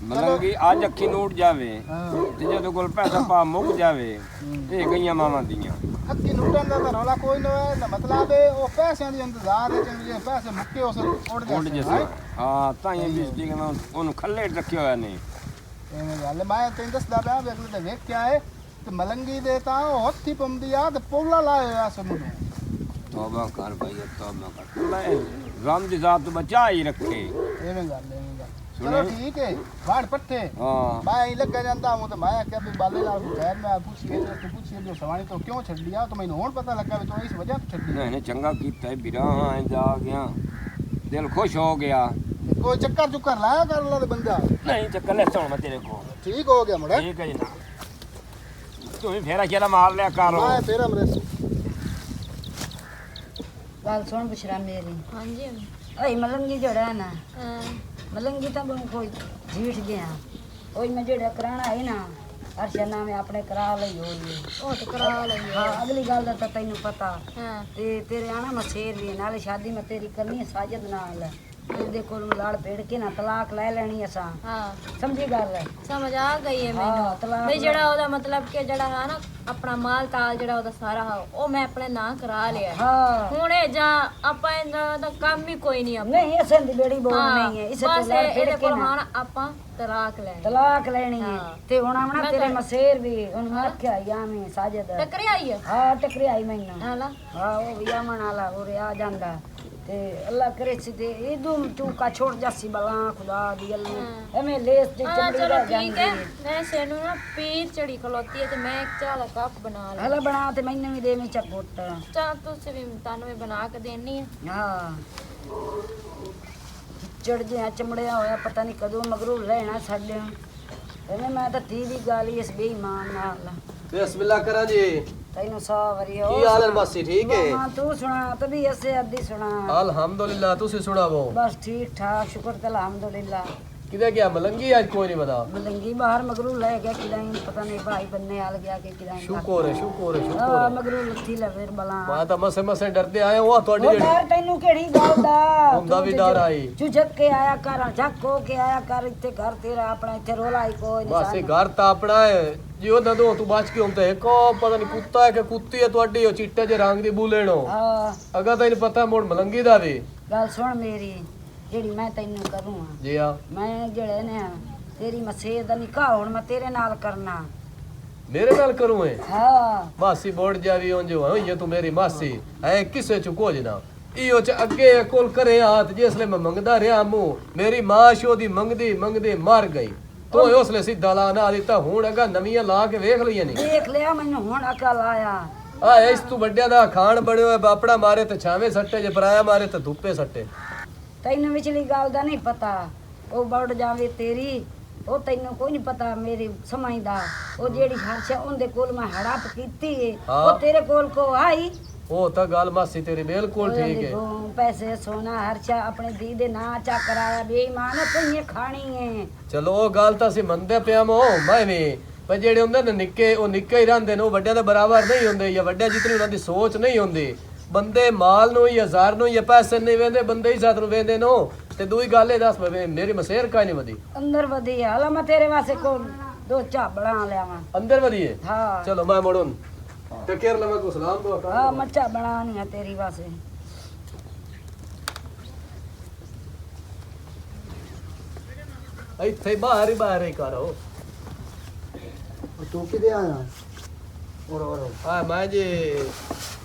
ਮਲੰਗੀ ਅੱਜ ਅੱਖੀ ਨੂੜ ਜਾਵੇ ਹਾਂ ਤੇ ਜਦੋਂ ਕੋਲ ਪੈਸਾ ਪਾ ਮੁੱਕ ਜਾਵੇ ਇਹ ਗਈਆਂ ਮਾਵਾਂ ਦੀਆਂ। ਅੱਕੀ ਲੁੱਟਣ ਦਾ ਤਾਂ ਰੌਲਾ ਕੋਈ ਨਾ ਹੈ ਇਹਦਾ ਮਤਲਬ ਹੈ ਉਹ ਪੈਸਿਆਂ ਦੀ ਇੰਤਜ਼ਾਰ ਹੈ ਚੰਗੇ ਪੈਸੇ ਮੁੱਕੇ ਉਸ ਉੱਡ ਉੱਡ ਜਾਂਦੇ ਜਸੇ ਹਾਂ ਤਾਂ ਇਹ ਬਿਜਲੀ ਕਹਿੰਦਾ ਉਹਨੂੰ ਖੱਲੇ ਰੱਖਿਆ ਹੋਇਆ ਨਹੀਂ। ਐਵੇਂ ਗੱਲ ਹੈ। ਮੈਂ ਤੈਨੂੰ ਦੱਸਦਾ ਪਿਆ ਵੀ ਅਗਲੇ ਤੇ ਵੇਖਿਆ ਹੈ ਤੇ ਮਲੰਗੀ ਦੇ ਤਾਂ ਉਹ ਹੱਥੀ ਪੰਦੀ ਆ ਤੇ ਪੌਲਾ ਲਾਇਆ ਹੋਇਆ ਸਮੂਹ ਨੂੰ ਤੌਬਾ ਕਰ ਭਾਈ ਤੌਬਾ ਕਰ, ਲੈ ਰੱਬ ਦੀ ਜ਼ਾਤ ਤੋਂ ਬਚਾ ਹੀ ਰੱਖੇ। ਐਵੇਂ ਗੱਲ ਚਲੋ ਸੁਣੇ? ਠੀਕ ਹੈ ਵਾੜ ਪੱਠੇ ਹਾਂ मैं ही लग जाता हूँ तो मैं क्या भी बाले लाल को खैर मैं पूछिए तो पूछिए भी सवानी तो क्यों छड़ दिया तो मैंने और पता लगा भी तो इस वजह तो छड़ दिया नहीं चंगा कीता है बिरा इंजा आ गया, दिल खुश हो गया। कोई चक्कर चुक्कर लाया कर ला तो बंदा नहीं चक्कर ले सुन मैं तेरे को ठीक हो गया मुड़ा ठीक है जी ना तू ही फेरा केला मार लिया करो। मैं तेरा मेरे ਗੱਲ ਸੁਣ ਬਸ਼ਰਾ ਮੇਰੀ ਹਾਂਜੀ ਓਏ ਮਲੰਗੀ ਜਿਹੜਾ ਨਾ ਹਾਂ ਮਲੰਗੀ ਤਾਂ ਬੰ ਕੋਈ ਜੀਠ ਗਿਆ ਓਏ ਮੈਂ ਜਿਹੜਾ ਕਰਾਣਾ ਹੈ ਨਾ ਅਰਸ਼ਾ ਨਾਮ ਆਪਣੇ ਕਰਾ ਲਈ ਹੋਈ ਉਹ ਤੇ ਕਰਾ ਲਈ ਹਾਂ ਅਗਲੀ ਗੱਲ ਦਾ ਤਾਂ ਤੈਨੂੰ ਪਤਾ ਹਾਂ ਤੇ ਤੇਰੇ ਆਣਾ ਮਸੇਰ ਵੀ ਹੈ, ਨਾਲੇ ਸ਼ਾਦੀ ਮੈਂ ਤੇਰੀ ਕਰਨੀ ਹੈ ਸਾਜਦ ਨਾਲ ਉਹਦੇ ਕੋਲ ਲੜ ਪੇੜ ਕੇ ਨਾ ਤਲਾਕ ਲੈ ਲੈਣੀ ਅਸਾਂ ਹਾਂ ਸਮਝੀ ਗੱਲ ਸਮਝ ਆ ਗਈ ਹੈ ਹਾਂ, ਮੈਨੂੰ ਤਲਾਕ ਵੀ ਜਿਹੜਾ ਉਹਦਾ ਮਤਲਬ ਕਿ ਜਿਹੜਾ ਹੈ ਨਾ ਆਪਣਾ ਮਾਲ ਤਾਲ ਜਿਹੜਾ ਉਹਦਾ ਸਾਰਾ ਉਹ ਮੈਂ ਆਪਣੇ ਨਾਂ ਕਰਾ ਲਿਆ ਹਾਂ ਹੁਣ ਇਹ ਜਾਂ ਆਪਾਂ ਇਹਦਾ ਤਾਂ ਕੰਮ ਹੀ ਕੋਈ ਨਹੀਂ ਆਪਾਂ ਨਹੀਂ ਇਸੇ ਦੀ ਬੇੜੀ ਬੋਲ ਹਾਂ, ਨਹੀਂ ਹੈ ਇਸੇ ਬਸ ਤੋਂ ਲੜ ਇਹਦੇ ਪੇੜ ਕੇ ਕੋਲ ਨਾ ਹੁਣ ਆਪਾਂ ਤਲਾਕ ਲੈਣੀ ਤਲਾਕ ਲੈਣੀ ਹੈ ਹਾਂ। ਤੇ ਹੁਣ ਆਵਣਾ ਮੈਂ ਤੇਰੇ ਤਾਂ- ਮਸੇਰ ਵੀ ਉਹਨੂੰ ਮੈਂ ਆਖਿਆ ਯਾਵੇਂ ਸਾਜਦ ਟੱਕਰਿਆ ਆਈ ਹੈ ਹਾਂ ਟਕਰਿਆ ਆਈ ਮੈਨੂੰ ਹਾਲਾ ਹਾਂ ਉਹ ਵੀ ਆਮਣ ਵਾਲਾ ਉਰੇ ਆ ਜਾਂਦਾ ਤੇ ਅੱਲਾ ਕਰੇ ਸੀ ਤੇ ਇਦੋਂ ਚੂਕਾ ਛੋੜ ਜਾਸੀ ਬਲਾ ਖੁਦਾ ਦੀ ਅੱਲੂ ਐਵੇਂ ਲੇਸ ਦੀ ਹਾਂ ਚਮੜੀ ਚਲੋ ਰਹਿ ਠੀਕ ਹੈ ਜਾਂਦੀ ਮੈਂ ਸੇਨੂੰ ਨਾ ਪੀਰ ਚੜੀ ਖਲੋਤੀ ਹੈ ਤੇ ਮੈਂ ਇੱਕ ਚਾਹ ਦਾ ਕੱਪ ਬਣਾ ਲਿਆ ਹਲਾ ਬਣਾ ਤੇ ਮੈਨੂੰ ਵੀ ਦੇਵੇਂ ਚੱਕੋਟ ਚਾਹ ਤੁਸੀਂ ਵੀ ਤੁਹਾਨੂੰ ਵੀ ਬਣਾ ਕੇ ਦੇਣੀ ਹੈ ਹਾਂ ਚੜ ਜਿਹਾ ਚਮੜਿਆ ਹੋਇਆ ਪਤਾ ਨਹੀਂ ਕਦੋਂ ਮਗਰੂ ਰਹਿਣਾ ਸਾਡੇ ਐਵੇਂ ਮੈਂ ਤਾਂ ਤੀ ਦੀ ਗਾਲੀ ਇਸ ਬੇਈਮਾਨ ਨਾਲ बिस्मिल्लाह करा जी ਤੈਨੂੰ ਸੌ ਵਰੀ ਹੋ की हाल है मासी ठीक है ਹਾਂ ਤੂੰ ਸੁਣਾ ਤਬੀ ਅਸੇ ਅੱਧੀ ਸੁਣਾ अल्हम्दुलिल्लाह तुसी सुनावो ਬਸ ਠੀਕ ਠਾਕ ਸ਼ੁਕਰ ਤੇ ਅਲਹਮਦੁਲਿਲਾ किधर गया मलंगी आज कोई नहीं बता ਮਲੰਗੀ ਬਾਹਰ ਮਗਰੂ ਲੈ ਗਿਆ ਕਿਦਾਂ ਪਤਾ ਨਹੀਂ ਭਾਈ ਬੰਨੇ ਆਲ ਗਿਆ ਕਿ ਕਿਦਾਂ शुक्र है शुक्र है शुक्र ਹਾਂ है ਮਗਰੂ ਲੱਥੀ ਲਵੇਰ ਬਲਾ मैं तो मसे मसे डरते आए हुआ थोड़ी ਉਹ जेड़ी ਡਰ ਤੈਨੂੰ ਕਿਹੜੀ ਗੱਲ ਦਾ ਹੁੰਦਾ ਵੀ ਡਰ ਆਈ। ਝੁਜਕ ਕੇ ਆਇਆ ਕਰ ਝੱਕ ਹੋ ਕੇ ਆਇਆ ਕਰ ਇੱਥੇ ਘਰ ਤੇਰਾ ਆਪਣਾ ਇੱਥੇ ਰੋਲਾ ਹੀ ਕੋਈ ਨਹੀਂ बस ये घर तो अपना है जी ओदा दो तू बच के होंगे एक पता नहीं कुत्ता है कि कुत्ती है ਤੁਹਾਡੀ ਉਹ ਚਿੱਟੇ ਜੇ ਰੰਗ ਦੀ ਬੂਲੇਣੋ ਹਾਂ ਅਗਾ ਤੈਨੂੰ ਪਤਾ ਮੋੜ ਮਲੰਗੀ ਦਾ ਵੀ ਗੱਲ ਸੁਣ ਮੇਰੀ ਜਿਹੜੀ ਮੈਂ ਤੈਨੂੰ ਕਰੂੰ ਜੀ ਆ ਮੈਂ ਜਿਹੜੇ ਨੇ ਤੇਰੀ ਮਸੇਰ ਦਾ ਨਿਕਾਹ ਹੁਣ ਮੈਂ ਤੇਰੇ ਨਾਲ ਕਰਨਾ ਮੇਰੇ ਨਾਲ ਕਰੂ ਹੈ ਹਾਂ ਮਾਸੀ ਬੋੜ ਜਾਵੀ ਉਂਝ ਹੋਈ ਤੂੰ ਮੇਰੀ ਮਾਸੀ ਹੈ ਕਿਸੇ ਚ ਕੁਝ ਨਾ ਇਹੋ ਚ ਅੱਗੇ ਕੋਲ ਕਰੇ ਹੱਥ ਜਿਸਲੇ ਮੈਂ ਮੰਗਦਾ ਰਿਹਾ ਮੂੰਹ ਮੇਰੀ ਮਾਂ ਸ਼ੋਦੀ ਮੰਗਦੀ ਮੰਗਦੀ ਮਰ ਗਈ ਤੂੰ ਉਸਲੇ ਸਿੱਧਾ ਲਾ ਨਾ ਦਿੱਤਾ ਹੁਣ ਅਗਾ ਨਵੀਆਂ ਲਾ ਕੇ ਵੇਖ ਲਈਆਂ ਨਹੀਂ ਦੇਖ ਲਿਆ ਮੈਨੂੰ ਹੁਣ ਅਕਲ ਆਇਆ ਆ ਇਸ ਤੂੰ ਵੱਡਿਆਂ ਦਾ ਖਾਣ ਬਣਿਓ ਹੈ ਬਾਪੜਾ ਮਾਰੇ ਤੇ ਛਾਵੇਂ ਸੱਟੇ ਜੇ ਪਰਾਇਆ ਮਾਰੇ ਤੇ ਧੁੱਪੇ ਸੱਟੇ ਤੈਨੂੰ ਵਿਚਲੀ ਗੱਲ ਦਾ ਨਹੀਂ ਪਤਾ ਉਹ ਬੜ ਜਾਵੇ ਤੇਰੀ ਉਹ ਤੈਨੂੰ ਕੋਈ ਨਹੀਂ ਪਤਾ ਮੇਰੀ ਸਮਝਦਾ ਉਹ ਜਿਹੜੀ ਹਰਸ਼ਾ ਉਹਦੇ ਕੋਲ ਮੈਂ ਹੜਪ ਕੀਤੀ ਏ ਹਾਂ। ਉਹ ਤੇਰੇ ਕੋਲ ਕੋ ਆਈ ਉਹ ਤਾਂ ਗੱਲ ਮਾਸੀ ਤੇਰੀ ਬਿਲਕੁਲ ਠੀਕ ਹੈ ਪੈਸੇ ਸੋਨਾ ਹਰਸ਼ਾ ਆਪਣੇ ਦੀ ਦੇ ਨਾਂ ਚਾ ਕਰਾਇਆ ਬੇਈਮਾਨ ਪਈਏ ਖਾਣੀ ਏ ਚਲੋ ਉਹ ਗੱਲ ਤਾਂ ਅਸੀਂ ਮੰਨਦੇ ਪਿਆ ਮੋ ਮੈਂ ਵੀ ਪਰ ਜਿਹੜੇ ਹੁੰਦੇ ਨੇ ਨਿੱਕੇ ਉਹ ਨਿੱਕੇ ਹੀ ਰਹਿੰਦੇ ਨੇ ਉਹ ਵੱਡਿਆਂ ਦੇ ਬਰਾਬਰ ਨਹੀਂ ਹੁੰਦੇ ਜਾਂ ਵੱਡਿਆਂ ਜਿਤਨੀ ਉਹਨਾਂ ਦੀ ਸੋਚ ਨਹੀਂ ਹੁੰਦੀ ਬੰਦੇ ਮਾਲ ਨੂੰ ਜਾਂ ਜ਼ਾਰ ਨੂੰ ਜਾਂ ਪੈਸੇ ਨਹੀਂ ਵੇਂਦੇ ਬੰਦੇ ਹੀ ਸਾਥ ਨੂੰ ਵੇਂਦੇ ਨੋ ਤੇ ਦੂਈ ਗੱਲ ਇਹ ਦੱਸ ਮੇਰੀ ਮਸੇਰ ਕਾਹ ਨਹੀਂ ਵਧੀ ਅੰਦਰ ਵਧੀ ਹਾਲਾ ਮੈਂ ਤੇਰੇ ਵਾਸਤੇ ਕੋ ਦੋ ਝਾਬੜਾਂ ਲਿਆਵਾਂ ਅੰਦਰ ਵਧੀਏ ਹਾਂ ਚਲੋ ਮੈਂ ਮੋੜਨ ਤੇ ਕੇਰ ਲਵਾਂ ਕੋ ਸਲਾਮ ਦੋ ਹਾਂ ਮੱਚਾ ਬਣਾਣੀ ਆ ਤੇਰੀ ਵਾਸਤੇ ਇੱਥੇ ਬਾਹਰ ਹੀ ਕਰੋ ਤੂੰ ਕਿਦੇ ਆਇਆ ਔਰ ਹਾਂ ਮੈਂ ਜੀ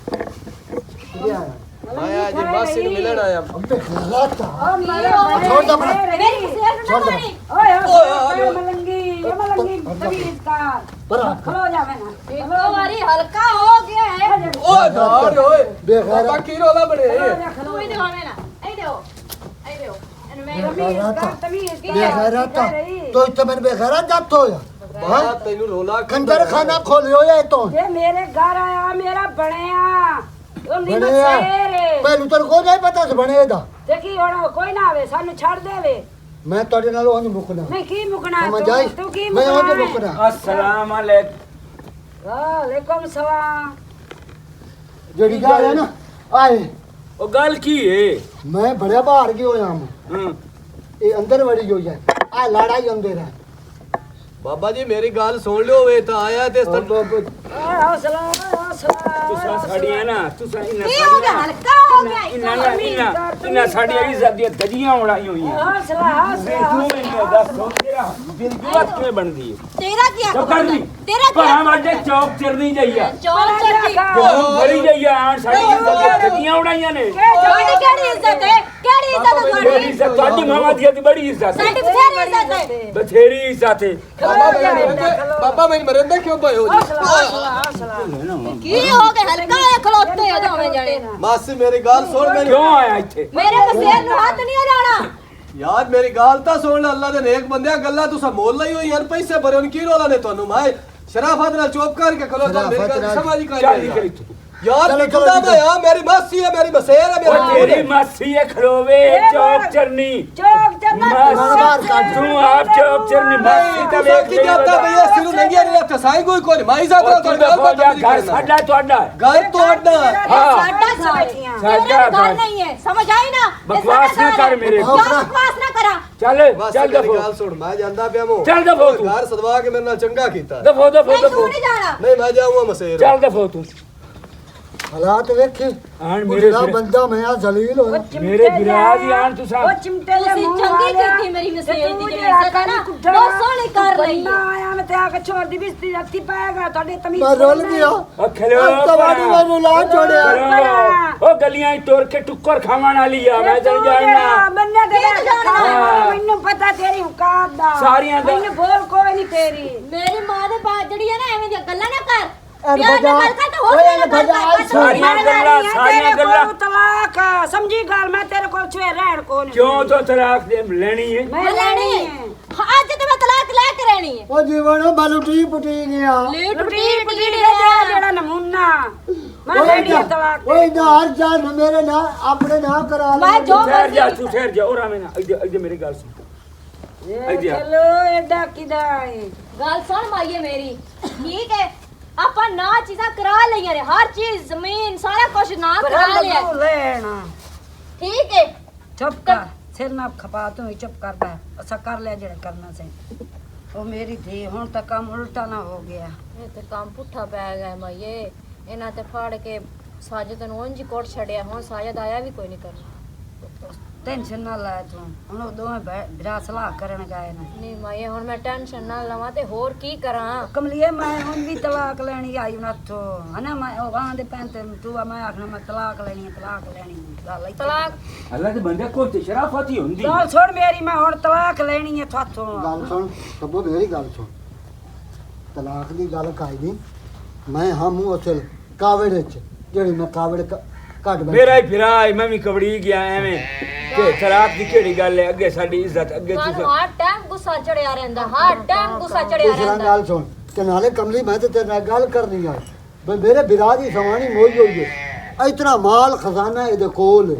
ਕਿਦੇ ਆਇਆ मैं आज मासी ਨੂੰ ਮਿਲਣ ਆਇਆ अबे गलत ओ मेरे छोड़ दो अपना। मेरी मुसेर ना छोड़ दो। मारी ओए मलंगी तमीज का पर खलो जावे ना एक बारी हल्का हो गया है ਓਏ ਨਾਰ ਓਏ बेगैरत। ਬਾਬਾ ਕੀ ਰੋਲਾ ਬਣੇ तू ही देखो मैं ना आई देखो एंड मैं बेगैरत तो इतना मैंने बेगैरत जात हो या ਬਾਬਾ ਤੈਨੂੰ ਰੋਲਾ कंजर खाना खोलियो या तो ये मेरे घर आया मेरा बनया ਉਹਦੀ बने ਮਸੇਰ पहलू तेरे को नहीं पता से बने दा ਦੇਖੀ ਹੁਣ ਕੋਈ ਨਾ ਆਵੇ ਸਾਨੂੰ ਛੱਡ ਦੇਵੇ मैं तोड़े नाल ओंज मुकना ਨਹੀਂ ਕੀ ਮੁਕਣਾ समझ आई ਤੂੰ ਕੀ मैं ओंज ਮੁਕਣਾ मुकना अस्सलाम वालेकुम वालेकुम सलाम जेड़ी गल है ना आए ओ गल की है मैं बड़े बाहर गयो होया हूं हम्म, ये अंदर वड़ी होई है आ लड़ाई अंदर है ਬਾਬਾ ਜੀ ਮੇਰੀ ਗੱਲ ਸੁਣ ਲਿਓ ਵੇ ਤਾਂ ਆਇਆ ਤੇ ਇਸ ਤਰ੍ਹਾਂ ਹੌਸਲਾ तुसा साड़ियां ना तुसा इन्ना ये हो गया हल्का हो गया इन्ना साड़ियां इज्जत दी दजियां उड़ाई हुई हैं हौसला तू मैंने दस तेरा दिल की बात क्यों बनदी है तेरा क्या तो कर दी तेरा क्या पर हमारे चौक चरनी जाइया चौक चढ़ी बड़ी जाइया आन साड़ी इज्जत दी दजियां उड़ाईयां ने ਤੁਹਾਡੀ ਕਿਹੜੀ ਇੱਜ਼ਤ ਹੈ ਕਿਹੜੀ ਇੱਜ਼ਤ ਹੈ बड़ी ਤੁਹਾਡੀ इज्जत ਤੁਹਾਡੀ ਮਾਮਾ ਦੀ ਬੜੀ ਇੱਜ਼ਤ ਹੈ ਸਾਡੀ ਬਥੇਰੀ ਇੱਜ਼ਤ ਹੈ ਬਥੇਰੀ ਇੱਜ਼ਤ ਹੈ ਬਾਬਾ ਮੈਨੂੰ ਮਰਿੰਦਾ ਕਿਉਂ ਪਏ ਹੋ ਜੀ ਕੀ ਹੋ ਗਿਆ ਹਲਕਾ ਹੋਇਆ ਖਲੋਤੇ ਹੋ ਦੋਵੇਂ ਜਣੇ ਮਾਸੀ ਮੇਰੀ ਗੱਲ ਸੁਣ ਮੈਨੂੰ ਕਿਉਂ ਆਇਆ ਇੱਥੇ ਮੇਰੇ ਮਸੇਰ ਨੂੰ ਹੱਥ ਨਹੀਂ ਲਾਣਾ ਯਾਰ ਮੇਰੀ ਗੱਲ ਤਾਂ ਸੁਣ ਅੱਲਾ ਦੇ ਨੇਕ ਬੰਦਿਆਂ ਗੱਲਾਂ ਤੁਸੀਂ ਮੋਲ ਲਈ ਹੋਈ ਯਾਰ ਪੈਸੇ ਭਰੇ ਉਹਨ ਕੀ ਰੋਲਾ ਨੇ ਤੁਹਾਨੂੰ ਮੈਂ ਸ਼ਰਾਫਤ ਨਾਲ ਚੁੱਪ ਕਰਕੇ ਖਲੋ ਤਾਂ ਮੇਰੀ ਗੱਲ ਸਮਝ ਹੀ ਚੱਲ ਕਾਈ ਨਿਕਲ ਇੱਥੋਂ ਯਾਰ ਚਲੋ, ਨਿਕਲਦਾ ਚਲੋ, ਮੈਂ ਆ ਮੇਰੀ ਮਾਸੀ ਹੈ ਮੇਰੀ ਮਸੇਰ ਹੈ ਉਹ ਮੇਰਾ ਤੇਰੀ ਮਾਸੀ ਹੈ ਖਲੋਵੇ ਚੌਕ ਚਰਨੀ ਚੌਕ ਚੰਨਾ ਤੂੰ ਆਪ ਚੌਕ ਚਰਨੀ ਮਾਸੀ ਤਾਂ ਵੇਖ ਕੀ ਜਾਂਦਾ ਭਈਆ ਸਿਰੂ ਨੰਗਿਆ ਨਹੀਂ ਇੱਥੇ ਸਾਈ ਕੋਈ ਮਾਈ ਸਾਥ ਨਾਲ ਤੂੰ ਗੱਲ ਦੇਖੋ ਜਾ ਬਾਤ ਘਰ ਸਾਡਾ ਤੁਹਾਡਾ ਘਰ ਤੁਹਾਡਾ ਹਾਂ ਸਾਡਾ ਸਾਡੀਆਂ ਸਾਡਾ ਘਰ ਨਹੀਂ ਹੈ ਸਮਝ ਆਈ ਨਾ ਬਕਵਾਸ ਨਾ ਕਰ ਮੇਰੇ ਕਿਉਂ ਬਕਵਾਸ ਨਾ ਕਰਾਂ ਚੱਲ ਬਸ ਚੱਲ ਮੇਰੀ ਦਫੋ ਗੱਲ ਸੁਣ ਮੈਂ ਜਾਂਦਾ ਪਿਆ ਮੋ ਚੱਲ ਦਫ਼ੋ ਤੂੰ। ਘਰ ਸਦਵਾ ਕੇ ਮੇਰੇ ਨਾਲ ਚੰਗਾ ਕੀਤਾ ਦਫੋ ਦਫੋ ਨਹੀਂ ਦਫੋ ਤੂੰ ਨਹੀਂ ਜਾਣਾ ਨਹੀਂ ਮੈਂ ਜਾਊਂਗਾ ਮਸੇਰ ਚੱਲ ਦਫੋ ਤੂੰ हालात वेखे ਆਣ ਮੇਰੇ मेरा बंदा मैं आ जलील हो ਮੇਰੇ ਵਿਰਾ ਦੀ ਆਣ ਤੂੰ ਉਹ ਚਿਮਟੇ ਦੇ ਤੁਸੀਂ ਮੂੰਹ ਚੰਗੀ ਵਾਲਿਆ। ਕੀਤੀ ਮੇਰੀ ਮਸੇਰ ਤੇ ਦੀ ਤੂੰ ਜਿਹੜੀ ਜਿਹੜਾ ਇੱਜ਼ਤ ਹੈ ਨਾ ਕੁੱਟਣਾ, ਬਹੁਤ ਸੋਹਣੀ ਕਰ ਲਈ ਬੰਨਾ ਆਇਆ ਮੈਂ ਤੇ ਆ ਕੇ ਛੋੜ ਦੀ ਬਿਸਤੀ ਰੱਤੀ ਪਾਏਗਾ ਤੁਹਾਡੇ ਤਮੀਜ਼ मैं रोल गया ਉਹ ਖਲੋ तवाड़ी मैंने ला छोड़या ਉਹ ਗਲੀਆਂ 'ਚ ਤੋੜ ਕੇ ਟੁੱਕਰ ਖਾਵਣ ਵਾਲੀ ਆ ਮੈਂ ਚੱਲ ਜਾਣਾ ਬੰਨੇ ਦੇ ਕੀ ਜਾਣਾ? ਮੈਨੂੰ ਪਤਾ ਤੇਰੀ ਔਕਾਤ ਦਾ ਸਾਰੀਆਂ ਦਾ- ਮੈਨੂੰ ਬੋਲ ਕੋਈ ਨਹੀਂ ਤੇਰੀ ਮੇਰੀ ਮਾਂ ਦੇ ਬਾਤ ਜਿਹੜੀ ਹੈ ਨਾ ਐਵੇਂ ਦੀਆਂ ਗੱਲਾਂ ਨਾ ਕਰ ਅਰੇ ਪਿਆਰ ਨਾਲ ਬਜਾ- ਗੱਲ ਕਰ ਤਾਂ ਹੋਰ ਓਏ ਗੱਲ ਕਰ, ਬਜਾ- ਕਰ, ਸਾਰੀਆਂ ਗੱਲਾਂ ਤਲਾਕ ਸਮਝੀ ਗੱਲ ਮੈਂ ਤੇਰੇ ਕੋਲ ਛੇ ਰਹਿਣ ਕੋ ਨਹੀਂ ਕਿਉਂ ਤੋਂ ਤਲਾਕ ਦੇ ਲੈਣੀ ਹੈ ਮੈਂ ਮੈਂ ਲੈਣੀ ਲੈਣੀ ਹੈ ਅੱਜ ਤੇ ਮੈਂ ਤਲਾਕ ਲੈ ਕੇ ਰਹਿਣੀ ਹੈ ओ जीवन बलुटी पुटी गया ਲੀ ਟੁੱਟੀ ਟੁੱਟੀ ਜਿਹੜਾ ਨਮੂਨਾ ਮੈਂ ਲੈਣੀ ਹੈ ਤਲਾਕ ओए ना हर जान मेरे ना अपने ना करा ले मैं जो ਠਹਿਰ ਜਾ ਤੂੰ ਠਹਿਰ ਜਾ ਉਹ ਰਾਮੇ ਨਾ ਇੱਧਰ ਮੇਰੀ ਗੱਲ ਸੁਣ ਇਹ ਚਲੋ ਐਡਾ ਕਿਦਾ ਹੈ ਗੱਲ ਸੁਣ ਮਾਈਏ ਮੇਰੀ ਠੀਕ ਹੈ ਆਪਾਂ ਨਾ ਚੀਜ਼ਾਂ ਕਰਾ ਲਈਆਂ ਨੇ ਹਰ ਚੀਜ਼ ਜ਼ਮੀਨ ਸਾਰਾ ਕੁਝ ਨਾ ਕਰਾ ਲਿਆ ਤੂੰ ਲੈਣਾ ਠੀਕ ਹੈ ਚੁੱਪ ਕਰ ਸਿਰ ਨਾ ਖਪਾ ਤੂੰ ਹੀ ਚੁੱਪ ਕਰਦਾ ਅਸਾਂ ਕਰ ਲਿਆ ਜਿਹੜਾ ਕਰਨਾ ਸੀ ਉਹ ਮੇਰੀ ਧੀ ਹੁਣ ਤਾਂ ਕੰਮ ਉਲਟਾ ਨਾ ਹੋ ਗਿਆ ਇਹ ਤੇ ਕੰਮ ਪੁੱਠਾ ਪੈ ਗਿਆ ਮਾਈਏ ਇਹਨਾਂ ਤੇ ਫੜ ਕੇ ਸਾਜਦ ਨੂੰ ਉਂਝ ਹੀ ਕੋਟ ਛੜਿਆ ਹੁਣ ਸਾਜਦ ਆਇਆ ਵੀ ਕੋਈ ਨਹੀਂ ਕਰਨਾ ਟੈਨਸ਼ਨ ਨਾ ਲੈ ਤੂੰ ਹੁਣ ਉਹ ਦੋਵੇਂ ਬਿਰਾ ਸਲਾਹ ਕਰਨ ਗਏ ਨੇ ਨਹੀਂ ਮਾਈਏ ਹੁਣ ਮੈਂ ਟੈਨਸ਼ਨ ਨਾ ਲਵਾਂ ਤੇ ਹੋਰ ਕੀ ਕਰਾਂ ਕਮਲੀਏ ਮੈਂ ਹੁਣ ਵੀ ਤਲਾਕ ਲੈਣੀ ਆਈ ਨਾਥੋ ਹਨਾ ਮੈਂ ਉਹ ਵਾਂ ਦੇ ਪੈਨ ਤੇ ਤੂੰ ਆ ਮੈਂ ਆਖਣਾ ਮੈਂ ਤਲਾਕ ਲੈਣੀ ਗੱਲ ਇੱਥੇ। ਤਲਾਕ ਅੱਲਾ ਦੇ ਬੰਦੇ ਕੋਲ ਤੇ ਸ਼ਰਾਫਤ ਹੀ ਹੁੰਦੀ ਗੱਲ ਸੁਣ ਮੇਰੀ ਮੈਂ ਹੁਣ ਤਲਾਕ ਲੈਣੀ ਹੈ ਤੁਹਾਥੋਂ गल सुन तब्बो मेरी गल सुन तलाक दी गल काई नहीं मैं हम उसल कावड़ च जेड़ी मैं कावड़ घट ਮੇਰਾ ਹੀ ਫਿਰਾ ਮੈਂ ਵੀ ਕਬੜੀ ਗਿਆ ਐਵੇਂ ਕਿ ਤਲਾਕ ਦੀ ਕਿਹੜੀ ਗੱਲ ਹੈ ਅੱਗੇ ਸਾਡੀ ਇੱਜ਼ਤ ਅੱਗੇ ਤੁਹਾਨੂੰ ਤੁਸੀਂ ਹਰ ਟਾਈਮ ਗੁੱਸਾ ਚੜਿਆ ਰਹਿੰਦਾ ਹਰ ਟਾਈਮ ਗੁੱਸਾ ਚੜਿਆ दूसरा ਰਹਿੰਦਾ गल सुन ते नाले कमली मैं तो तेरे नाल गल करनी है भाई मेरे बिरा दी सवानी मोई हुई है इतना माल खजाना इहदे कोल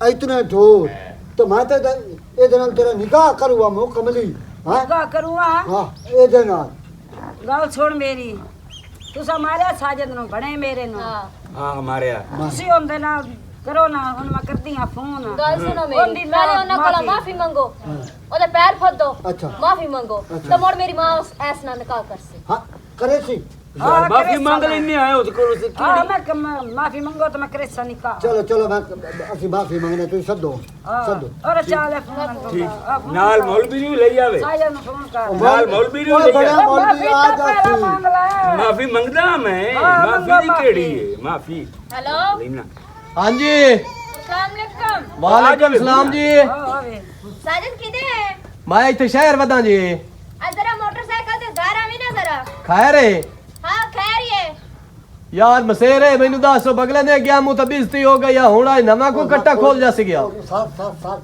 इतने ढोर तो मैं तो इहदे नाल तेरा निकाह करूंगा मो कमली हां ਗਾ ਕਰੂਆ हां इहदे नाल ਗੱਲ ਸੁਣ ਮੇਰੀ ਤੁਸੀਂ ਮਾਰਿਆ ਸਾਜਦ ਨੂੰ ਬਣੇ ਮੇਰੇ ਨੂੰ ਹਾਂ ਹਾਂ ਮਾਰਿਆ ਤੁਸੀਂ ਉਹਦੇ ਨਾਲ ਕਰੋ ਨਾ ਹੁਣ ਮੈਂ ਕਰਦੀ ਆ ਫੋਨ ਗੱਲ ਸੁਣੋ ਮੇਰੀ ਉਹਦੀ ਪਹਿਲੇ ਉਹਨਾਂ ਕੋਲੋਂ ਮਾਫੀ ਮੰਗੋ ਉਹਦੇ ਪੈਰ ਫੱਦੋ अच्छा ਮਾਫੀ ਮੰਗੋ ਤਾਂ ਮੋੜ ਮੇਰੀ ਮਾਂ ਉਸ ਐਸ ਨਾਲ ਨਿਕਾਹ ਕਰਸੇ हां करे सी ਹਾਂ, ਮਾਫੀ ਕਰੇ ਮੰਗ ਸਾਡਾ। ਲੈਨੇ ਆਏ ਉਹਦੇ ਕੋਲ ਸੇ ਹਾਂ ਮੈਂ ਮਾਫੀ ਮੰਗੋ ਤਾਂ ਮੈਂ ਕ੍ਰਿਸ਼ਨ ਨਿਕਾ चलो चलो मैं असि माफी मंगने तू सदो सदो ਔਰ ਚਾਲੇ ਫੋਨ ਠੀਕ ਨਾਲ ਮੌਲਵੀ ਨੂੰ ਲਈ ਆਵੇ ਸਾਜਦ ਨੂੰ ਫੋਨ ਕਰ ਨਾਲ ਮੌਲਵੀ ਨੂੰ ओए ਲਈ बड़ा ਆਵੇ मौलवी आ ਪਹਿਲਾਂ ਮੰਗ जाती ਲੈ ਮਾਫੀ ਮੰਗਦਾ ਮੈਂ ਹਾਂ, ਮਾਫੀ ਮੰਗੋ ਦੀ ਮਾਫ਼ੀ। ਕਿਹੜੀ ਹੈ ਮਾਫੀ ਹੈਲੋ ਲੈਣਾ हाँ जी अस्सलाम वालेकुम। वालेकुम सलाम जी ਆਵੇ साजिद किदे है? मैं इतने शहर वदा जी जरा मोटरसाइकिल ते घर आवी ना जरा। खैर है हाँ खैर है। यार मसेरे मैनू दस बगले ने गया मुंह तो बेइज्जती हो गई हुण आज नवा को कट्टा खोल जा सी गया सर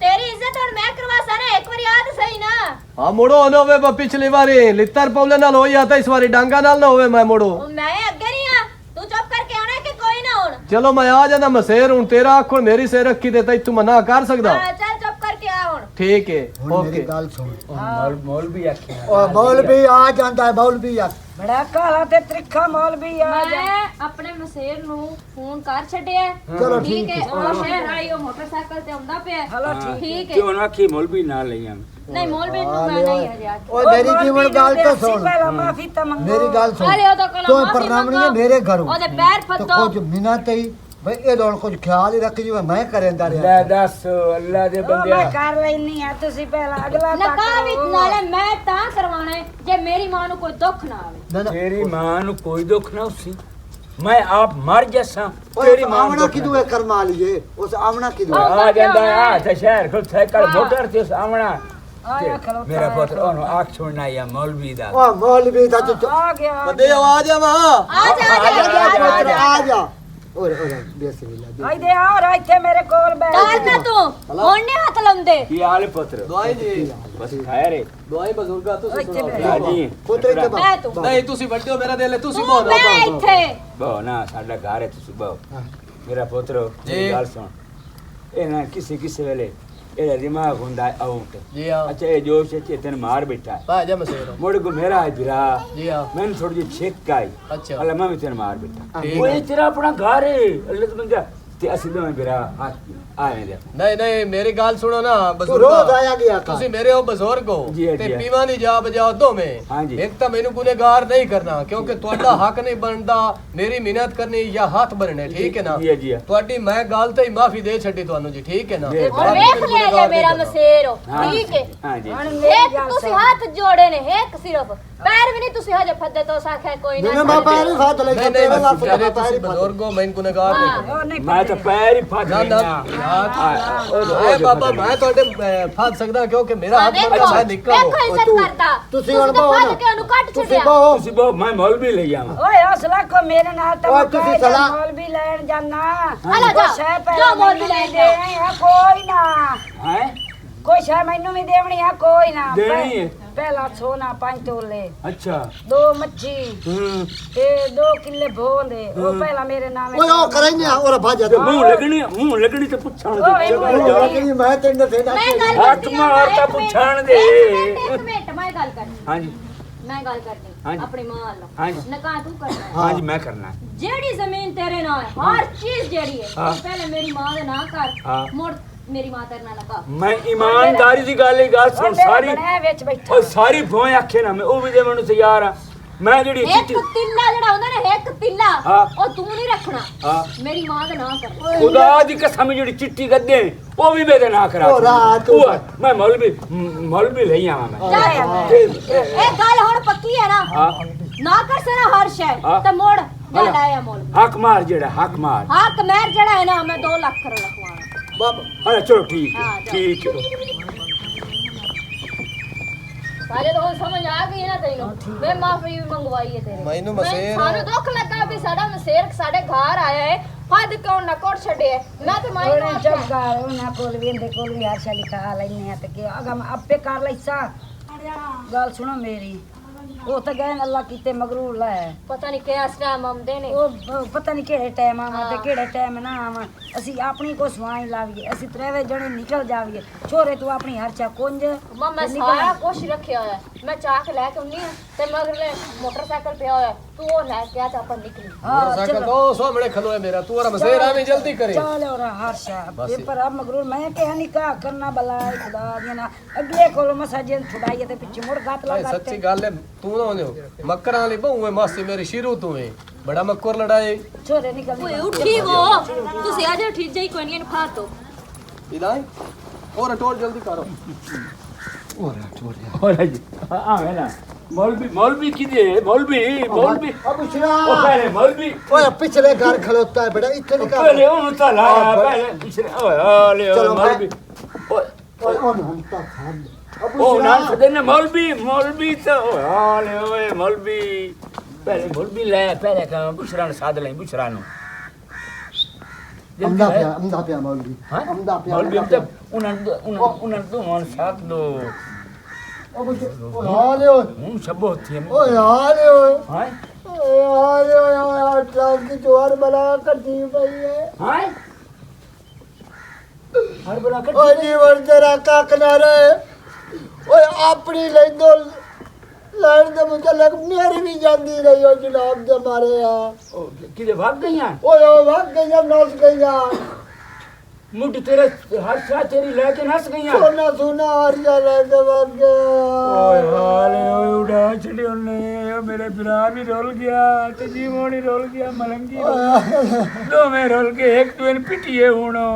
तेरी इज्जत और मैं करवा सारे एक बार याद सही ना। हाँ मुड़ो न होवे पिछली बारी लित्तर पौले नाल हो जाता इस बारी डांगा नाल ना होवे मैं मुड़ो मैं अगे नहीं आ तू चुप करके आना कि कोई ना हुन। चलो मैं आ जाना मसेर हूं तेरा आखो मेरी से रखी दे तू मना कर सकदा चल चुप करके आ हुन। ठीक है ਹੁਣ ਮੇਰੀ ओके ਗੱਲ ਸੁਣ मौलवी आखे ਉਹ ਮੌਲਵੀ ਆ ਜਾਂਦਾ ਹੈ ਮੌਲਵੀ ਆ ਬੜਾ ਕਾਲਾ ਤੇ ਤ੍ਰਿਖਾ ਮੌਲਵੀ ਆ ਮੈਂ ਆਪਣੇ ਮਸੇਰ ਨੂੰ ਫੋਨ ਕਰ ਛੱਡਿਆ। ਚਲੋ ਠੀਕ ਹੈ ਉਹ ਸ਼ਹਿਰ ਆਈ ਉਹ ਮੋਟਰਸਾਈਕਲ ਤੇ ਆਉਂਦਾ ਪਿਆ। ਹਲੋ ਠੀਕ ਹੈ। क्यों ना आखी मौलवी ना लईया ਨਹੀਂ ਮੌਲਵੀ ਨੂੰ ਮੈਂ ਨਹੀਂ ਹਜਾ। ਓਏ ਮੇਰੀ ਜੀਵਨ ਗੱਲ ਤਾਂ ਸੁਣ ਪਹਿਲਾਂ ਮਾਫੀ ਤਾਂ ਮੰਗੋ ਮੇਰੀ ਗੱਲ ਸੁਣ ਅਰੇ ਉਹ ਤਾਂ ਕੋਲ ਤੂੰ ਪ੍ਰਣਾਮਣੀ ਹੈ ਮੇਰੇ ਘਰੋਂ ਉਹਦੇ ਪੈਰ ਤੇ ਫੱਟੋ। ਕੁਝ ਮਿਹਨਤ ਹੀ ਬਈ ਇਹ ਲੋੜ ਕੁਝ ਖਿਆਲ ਹੀ ਰੱਖ ਜਿਵੇਂ ਮੈਂ ਕਰੇਂਦਾ ਰਿਹਾ ला दस अल्लाह दे ਉਹ बंदिया ਮੈਂ ਕਰ ਲੈਣੀ ਆ ਤੁਸੀਂ ਪਹਿਲਾਂ ਅਗਲਾ ਤਾਂ ਨਕਾ ਵੀ ਕਰੋ। ਨਾਲੇ ਮੈਂ ਤਾਂ ਕਰਵਾਣਾ ਹੈ ਜੇ ਮੇਰੀ ਮਾਂ ਨੂੰ ਕੋਈ ਦੁੱਖ ਨਾ ਆਵੇ। ਨਾ ਨਾ तेरी मां नु कोई दुख ना उसी मैं आप मर जैसा ਓਏ तेरी मां ਆਵਣਾ ਕਿਦੂ ਇਹ ਕਰਮਾ ਲਈਏ ਉਸ ਆਵਣਾ ਕਿਦੂ आ जांदा है आ शहर को साइकिल मोटर ते आवना ਆਇਆ ਖਲੋਤਾ मेरा ਹੈ। पुत्र ओनो आख छोड़ना या मौलवी दा ਓ ਮੌਲਵੀ ਦਾ ਤੂੰ ਆ ਗਿਆ बदे आवाज आ मां ਆ ਜਾ ਆ ਜਾ ਓਏ ਓਏ ਬਿਸਮਿਲ੍ਲਾ ਆਈ ਦੇ ਆ ਰਾ ਇੱਥੇ ਮੇਰੇ ਕੋਲ ਬੈਠ ਡਰ ਨਾ ਤੂੰ ਹੁਣ ਨਹੀਂ ਹੱਥ ਲਾਉਂਦੇ। की हाल है पुत्र दवाई जी बस खैर है दवाई बुजुर्गा तुसी ਇੱਥੇ सुनाओ ਬੈਠ। राजी ਪੁੱਤਰ ਇੱਥੇ ਬਾ ਮੈਂ ਤੂੰ नहीं तुसी बड्डे हो मेरा दिल है तुसी ਤੂੰ बहुत ਮੈਂ ਇੱਥੇ बहु ना साडा घर है तुसी बहु मेरा पुत्र जी। मेरी गल सुन ए ना किसी किसी वेले एदा दिमाग हुंदा है आउट जी हां अच्छा ये जोश है तेन मार बैठा है पा जा मसेर मुड़ को मेरा है बिरा जी हां मैंने थोड़ी जी छेक आई अच्छा अल्लाह मैं भी तेन मार बैठा ठीक वो है। ये तेरा अपना घर है अल्लाह तो बंदा ते असि दो बिरा हाथ आए दे नहीं नहीं मेरी गाल सुनो ना ਤੂੰ ਰੋਜ਼ ਆਇਆ ਗਿਆ ਕਰ ਤੁਸੀਂ ਮੇਰੇ ਉਹ ਬਜ਼ੁਰਗ ਹੋ ਜੀ, ਤੇ ਜੀ। ਪੀਵਾ ਨਹੀਂ ਜਾ ਬਜਾਓ ਦੋਵੇਂ ਹਾਂਜੀ। ਇੱਕ ਤਾਂ ਮੈਨੂੰ ਗੁਨੇਗਾਰ ਨਹੀਂ ਕਰਨਾ ਕਿਉਂਕਿ ਤੁਹਾਡਾ ਹੱਕ ਨਹੀਂ ਬਣਦਾ ਮੇਰੀ ਮਿਹਨਤ ਕਰਨੀ ਜਾਂ ਹੱਥ ਭਰਨੇ ਠੀਕ ਹੈ ਨਾ ਜੀ ਜੀ ਤੁਹਾਡੀ ਮੈਂ ਗੱਲ ਤੇ ਹੀ ਮਾਫੀ ਦੇ ਛੱਡੀ ਤੁਹਾਨੂੰ ਜੀ ਠੀਕ ਹੈ ਨਾ ਜੀ। ਹੁਣ ਵੇਖ ਲਿਆ ਜੇ ਮੇਰਾ ਮਸੇਰ ਹੋ। हाँ ਠੀਕ ਹੈ। हाँ जी ਹੁਣ ਮੇਰੀ ਇੱਕ ਗੱਲ ਤੁਸੀਂ ਸੁਣ। ਹੱਥ ਜੋੜੇ ਨੇ ਇੱਕ ਸਿਰਫ ਪੈਰ ਵੀ ਨਹੀਂ ਤੁਸੀਂ ਹਜੇ ਫੱਦੇ ਤੋਂ ਸਾਖਿਆ ਕੋਈ ਨਾ। ਜਿਵੇਂ ਮੈਂ ਪੈਰ ਹੀ ਖਾਦ ਲੈ ਨਹੀਂ ਕੇ ਤੇਰਾ ਨਹੀਂ ਲੱਤ ਮੇਰੇ ਪੈਰ ਤੁਸੀਂ ਹੀ ਬਜ਼ੁਰਗ ਹੋ ਮੈਂ ਗੁਨੇਗਾਰ ਨਹੀਂ ਹਾਂ। ਕਰਨਾ ਉਹ ਨਹੀਂ मैं तो पैर ही फट ਨਾ गया ਏ ਬਾਬਾ ਮੈਂ ਤੁਹਾਡੇ ਫਸ ਸਕਦਾ ਕਿਉਂਕਿ ਮੇਰਾ ਹੱਥ ਵੇਖੋ ਮਰਦਾ ਮੈਂ ਨਿਕਲ ਵੇਖੋ ਇੱਜ਼ਤ ਤੂੰ- ਕਰਦਾ। ਤੁਸੀਂ ਹੁਣ ਤਾਂ ਬਹੁ ਭੱਜ ਨਾ। ਕੇ ਉਹਨੂੰ ਕੱਢ ਤੁਸੀਂ ਛੱਡਿਆ। ਬਹੁ तुसी बहु मैं मौलवी ले जावा ਓਏ ਹੌਸਲਾ ਕੋ ਮੇਰੇ ਨਾਲ ਤਾਂ ਓਏ ਮੈਂ ਤੁਸੀਂ ਕਹਿ ਚਲਾ। ਮੌਲਵੀ ਲੈਣ ਜਾਣਾ ਹਲੋ ਜਾ, ਜਾ ਮੌਲਵੀ ਲੈਣ ਜਾ। ਆ ਕੋਈ ਨਾ हैं ਕੋਈ ਸ਼ੈ ਮੈਨੂੰ ਵੀ ਦੇਵਣੀ ਆ ਕੋਈ ਨਾ ਦੇਣੀ ਹੈ। ਪਹਿਲਾ ਸੋਨਾ 5 ਤੋਲੇ अच्छा 2 ਮੱਛੀ ਤੇ 2 ਕਿੱਲੇ ਭੋਂਦੇ ਉਹ ਪਹਿਲਾ ਮੇਰੇ ਨਾਮ ਓਏ ਉਹ ਕਰਾਂਗੇ ਔਰ ਭਾਜਾ तो मुंह लगनी तो पुछाण ओए, दे ओए, जगह जा। ਕਿ ਮੈਂ ਤੈਨੂੰ ਫੇਰ ਮੈਂ ਗੱਲ ਹੱਥ ਕਰਦੀ ਮਾਰ ਤਾਂ ਇੱਕ ਮਿੰਟ, ਪੁੱਛਣ ਦੇ। ਇੱਕ ਮਿੰਟ ਮੈਂ ਗੱਲ ਕਰਨੀ हाँ जी ਮੈਂ ਗੱਲ ਕਰਨੀ ਹਾਂਜੀ। ਆਪਣੀ ਮਾਂ ਨਾਲ ਹਾਂਜੀ। ਨਕਾ ਤੂੰ ਕਰਨਾ ਹੈ। हाँ जी मैं करना है ਜਿਹੜੀ ਜ਼ਮੀਨ ਤੇਰੇ ਨਾਲ ਹੈ ਹਰ ਚੀਜ਼ ਜਿਹੜੀ ਹੈ ਹਾਂ। ਤੂੰ ਪਹਿਲੇ ਮੇਰੀ ਮਾਂ ਦਾ ਨਾਂ ਕਰ ਹਾਂ। ਮੁੜ ਮੇਰੀ ਮਾਂ ਤੇਰੇ ਨਾਲ ਨਕਾ मैं ईमानदारी दी गल सुन सारी ਬਣਿਆ ਵਿੱਚ ਬੈਠਾ ਉਹ ਸਾਰੀ ਭੋਏ ਆਖੇ ਨਾ ਮੈਂ ਉਹ ਵੀ ਦੇ ਮੈਨੂੰ ਤਿਆਰ ਆ ਮੈਂ ਜਿਹੜੀ ਇੱਕ ਚਿੱਟੀ ਤਿੱਲਾ ਜਿਹੜਾ ਹੁੰਦਾ ਨਾ ਇੱਕ ਤਿੱਲਾ ਹਾਂ। ਉਹ ਤੂੰ ਨਹੀਂ ਰੱਖਣਾ ਹਾਂ। ਮੇਰੀ ਮਾਂ ਦਾ ਨਾਂ ਕਰ ਖੁਦਾ ਦੀ ਕਸਮ ਜਿਹੜੀ ਚਿੱਟੀ ਗੱਦੇ ਉਹ ਵੀ ਮੇਰੇ ਨਾ ਕਰਾ ਉਹ ਰਾਤ ਉਹ ਆ, ਮੈਂ ਮੌਲਵੀ ਲਈ ਆਵਾਂ ਮੈਂ ਜਾ ਤੇ, ਇਹ ਗੱਲ ਹੁਣ ਪੱਕੀ ਹੈ ਨਾ ਹਾਂ ਨਾ ਕਰ ਸਣਾ ਹਰ ਸ਼ੈ ਹਾਂ। ਤੇ ਮੋੜ ਜਾ ਹਾਂ। ਲਾਇਆ ਮੋਲ ਹੱਕ ਮਾਰ ਜਿਹੜਾ ਹੱਕ ਮਾਰ ਹਾਂ ਕਮੈਰ ਜਿਹੜਾ ਹੈ ਨਾ ਮੈਂ 2 ਲੱਖ ਕਰ ਲਖਵਾਣਾ ਬਾਬਾ ਹਾਂ ਚਲੋ ਠੀਕ ਹਾਂ, ਹੈ ਜਾ। ਠੀਕ ਹੈ ਸਾਰੇ ਤਾਂ ਹੁਣ ਸਮਝ ਆ ਗਈ ਨਾ ਤੈਨੂੰ ਮੈਂ ਮਾਫੀ ਵੀ ਮੰਗਵਾਈ ਹੈ ਤੇਰੇ ਮੈਨੂੰ ਮੈਂ- ਮਸੇਰ ਸਾਨੂੰ ਦੁੱਖ ਲੱਗਾ ਵੀ ਸਾਡਾ ਮਸੇਰ ਸਾਡੇ ਘਰ ਆਇਆ ਹੈ ਫੱਦ ਕਿਉਂ ਨਾ ਕੋਟ ਛੱਡਿਆ ਮੈਂ ਤੇ ਮਾਈ ਨੂੰ ਉਹਨੇ ਆਖਿਆ ਚੁੱਪਕਾਰ ਉਹਨਾਂ ਕੋਲ ਵੀ ਇਹਦੇ ਕੋਲ ਵੀ ਹਰ ਸ਼ੈ ਲਿਖਾ ਲੈਨੇ ਆ ਤੇ ਕਿ ਅਗਮ ਆਪੇ ਕਰ ਲੈਸਾ ਗੱਲ ਸੁਣੋ ਮੇਰੀ ਉਹ ਤਾਂ ਗਏ ਅੱਲਾ ਕੀਤੇ ਮਗਰੂਰ ਲੈ ਪਤਾ ਨਹੀਂ ਕਿਹੜਾ ਟਾਈਮ ਆਉਂਦੇ ਨੇ ਉਹ ਪਤਾ ਨਹੀਂ ਕਿਹੜੇ ਟਾਈਮ ਆਵਾਂ ਤੇ ਕਿਹੜੇ ਟਾਈਮ ਨਾ ਆਵਾਂ ਅਸੀਂ ਆਪਣੀ ਕੋ ਸਵਾਈ ਲਾਵੀਏ ਅਸੀਂ ਤਰੇਵੇਂ ਜਣੇ ਨਿਕਲ ਜਾਵੀਏ ਛੋਰੇ ਤੂੰ ਆਪਣੀ ਹਰ ਚਾ ਕੁੰਜ ਮਾਂ ਮੈਂ ਤੇ ਨਿਕਲ। ਸਾਰਾ ਕੁਛ ਰੱਖਿਆ ਹੋਇਆ ਮੈਂ ਚਾਹ ਕੇ ਲੈ ਕੇ ਆਉਣੀ ਆ ਤੇ ਮਗਰਲੇ ਮੋਟਰਸਾਈਕਲ ਪਿਆ ਹੋਇਆ ਤੂੰ ਉਹ ਲੈ ਕੇ ਆ ਤਾਂ ਆਪਾਂ ਨਿਕਲੀ ਹਾਂ मोटरसाइकिल ਚਲੋ तो सामने खलो है मेरा तू और मसेर आवे जल्दी करे ਚਲੋ ਰਾ ਹਰ ਸ਼ਾ ਬਸ। ਪੇਪਰ ਆ ਮਗਰੂਰ ਮੈਂ ਕਿਹਾ ਨਿਕਾਹ ਕਰਨਾ ਬਲਾ ਖੁਦਾ ਦੀਆਂ ਨਾ ਅਗਲੇ ਕੋਲ ਮਸਾਜੇ ਛੁਡਾਈਏ ਤੇ ਪਿੱਛੇ ਮੁੜ ਗਾਤ ਲਾ भाई सच्ची गल है तू ना होने मक्करां वाली बहु है मासी मेरी शुरू तो है बड़ा मक्कर लड़ाए ਛੋਰੇ ਨਿਕਲ ਓਏ ਉੱਠੀ ਵੋ ਤੁਸੀਂ ਆ ਜਾ ਠੀਕ ਜਾਈ ਕੋਈ ਨਹੀਂ ਇਹਨੂੰ ਫਾੜ ਦੋ इदाई और टोल जल्दी करो ਹੋਰ ਜੀ ਆਵੇਂ ਨਾ मौलवी किधे मौलवी मौलवी अब बुशरा ओ पहले मौलवी ओए पिछले घर खलोता है बेटा इतने निकाल पहले उन तला पहले पिछले ओए चलो, मौलवी ओए ओ नंता खान अब ओ बुशरा नाम से मौलवी तो ओए मौलवी पहले मौलवी ले पहले का बुशरा साध ले बुशरा नु अमदा पे मौलवी हाँ? अमदा पे मौलवी जब उन्हें तो मन साथ दो ओ बुशरा हाले ओए हूँ शब्बो थी ओए हाले ओए हाँ हाले ओए ट्रक की जोर बना कर दी भाई है हाँ हर बड़ा कर ओए जीवन तेरा का किनारे ओए अपनी ले दो लड़ दे मुझे लग मेरी भी जाती रही हो जनाब दे मारे यार किधे भाग गई हैं ओए ओ भाग गई नस गई यार मुझ तेरे हाथ साथ तेरी लेके हंस गई हैं सोना सोना हरिया लेके भाग गया ओए हाले ओए उड़ा छड़ियो ने मेरे बिरा भी रोल गया ते जीवोनी रोल गया मलंगी दो में रोल के एक ट्वेन पिटिए हुणो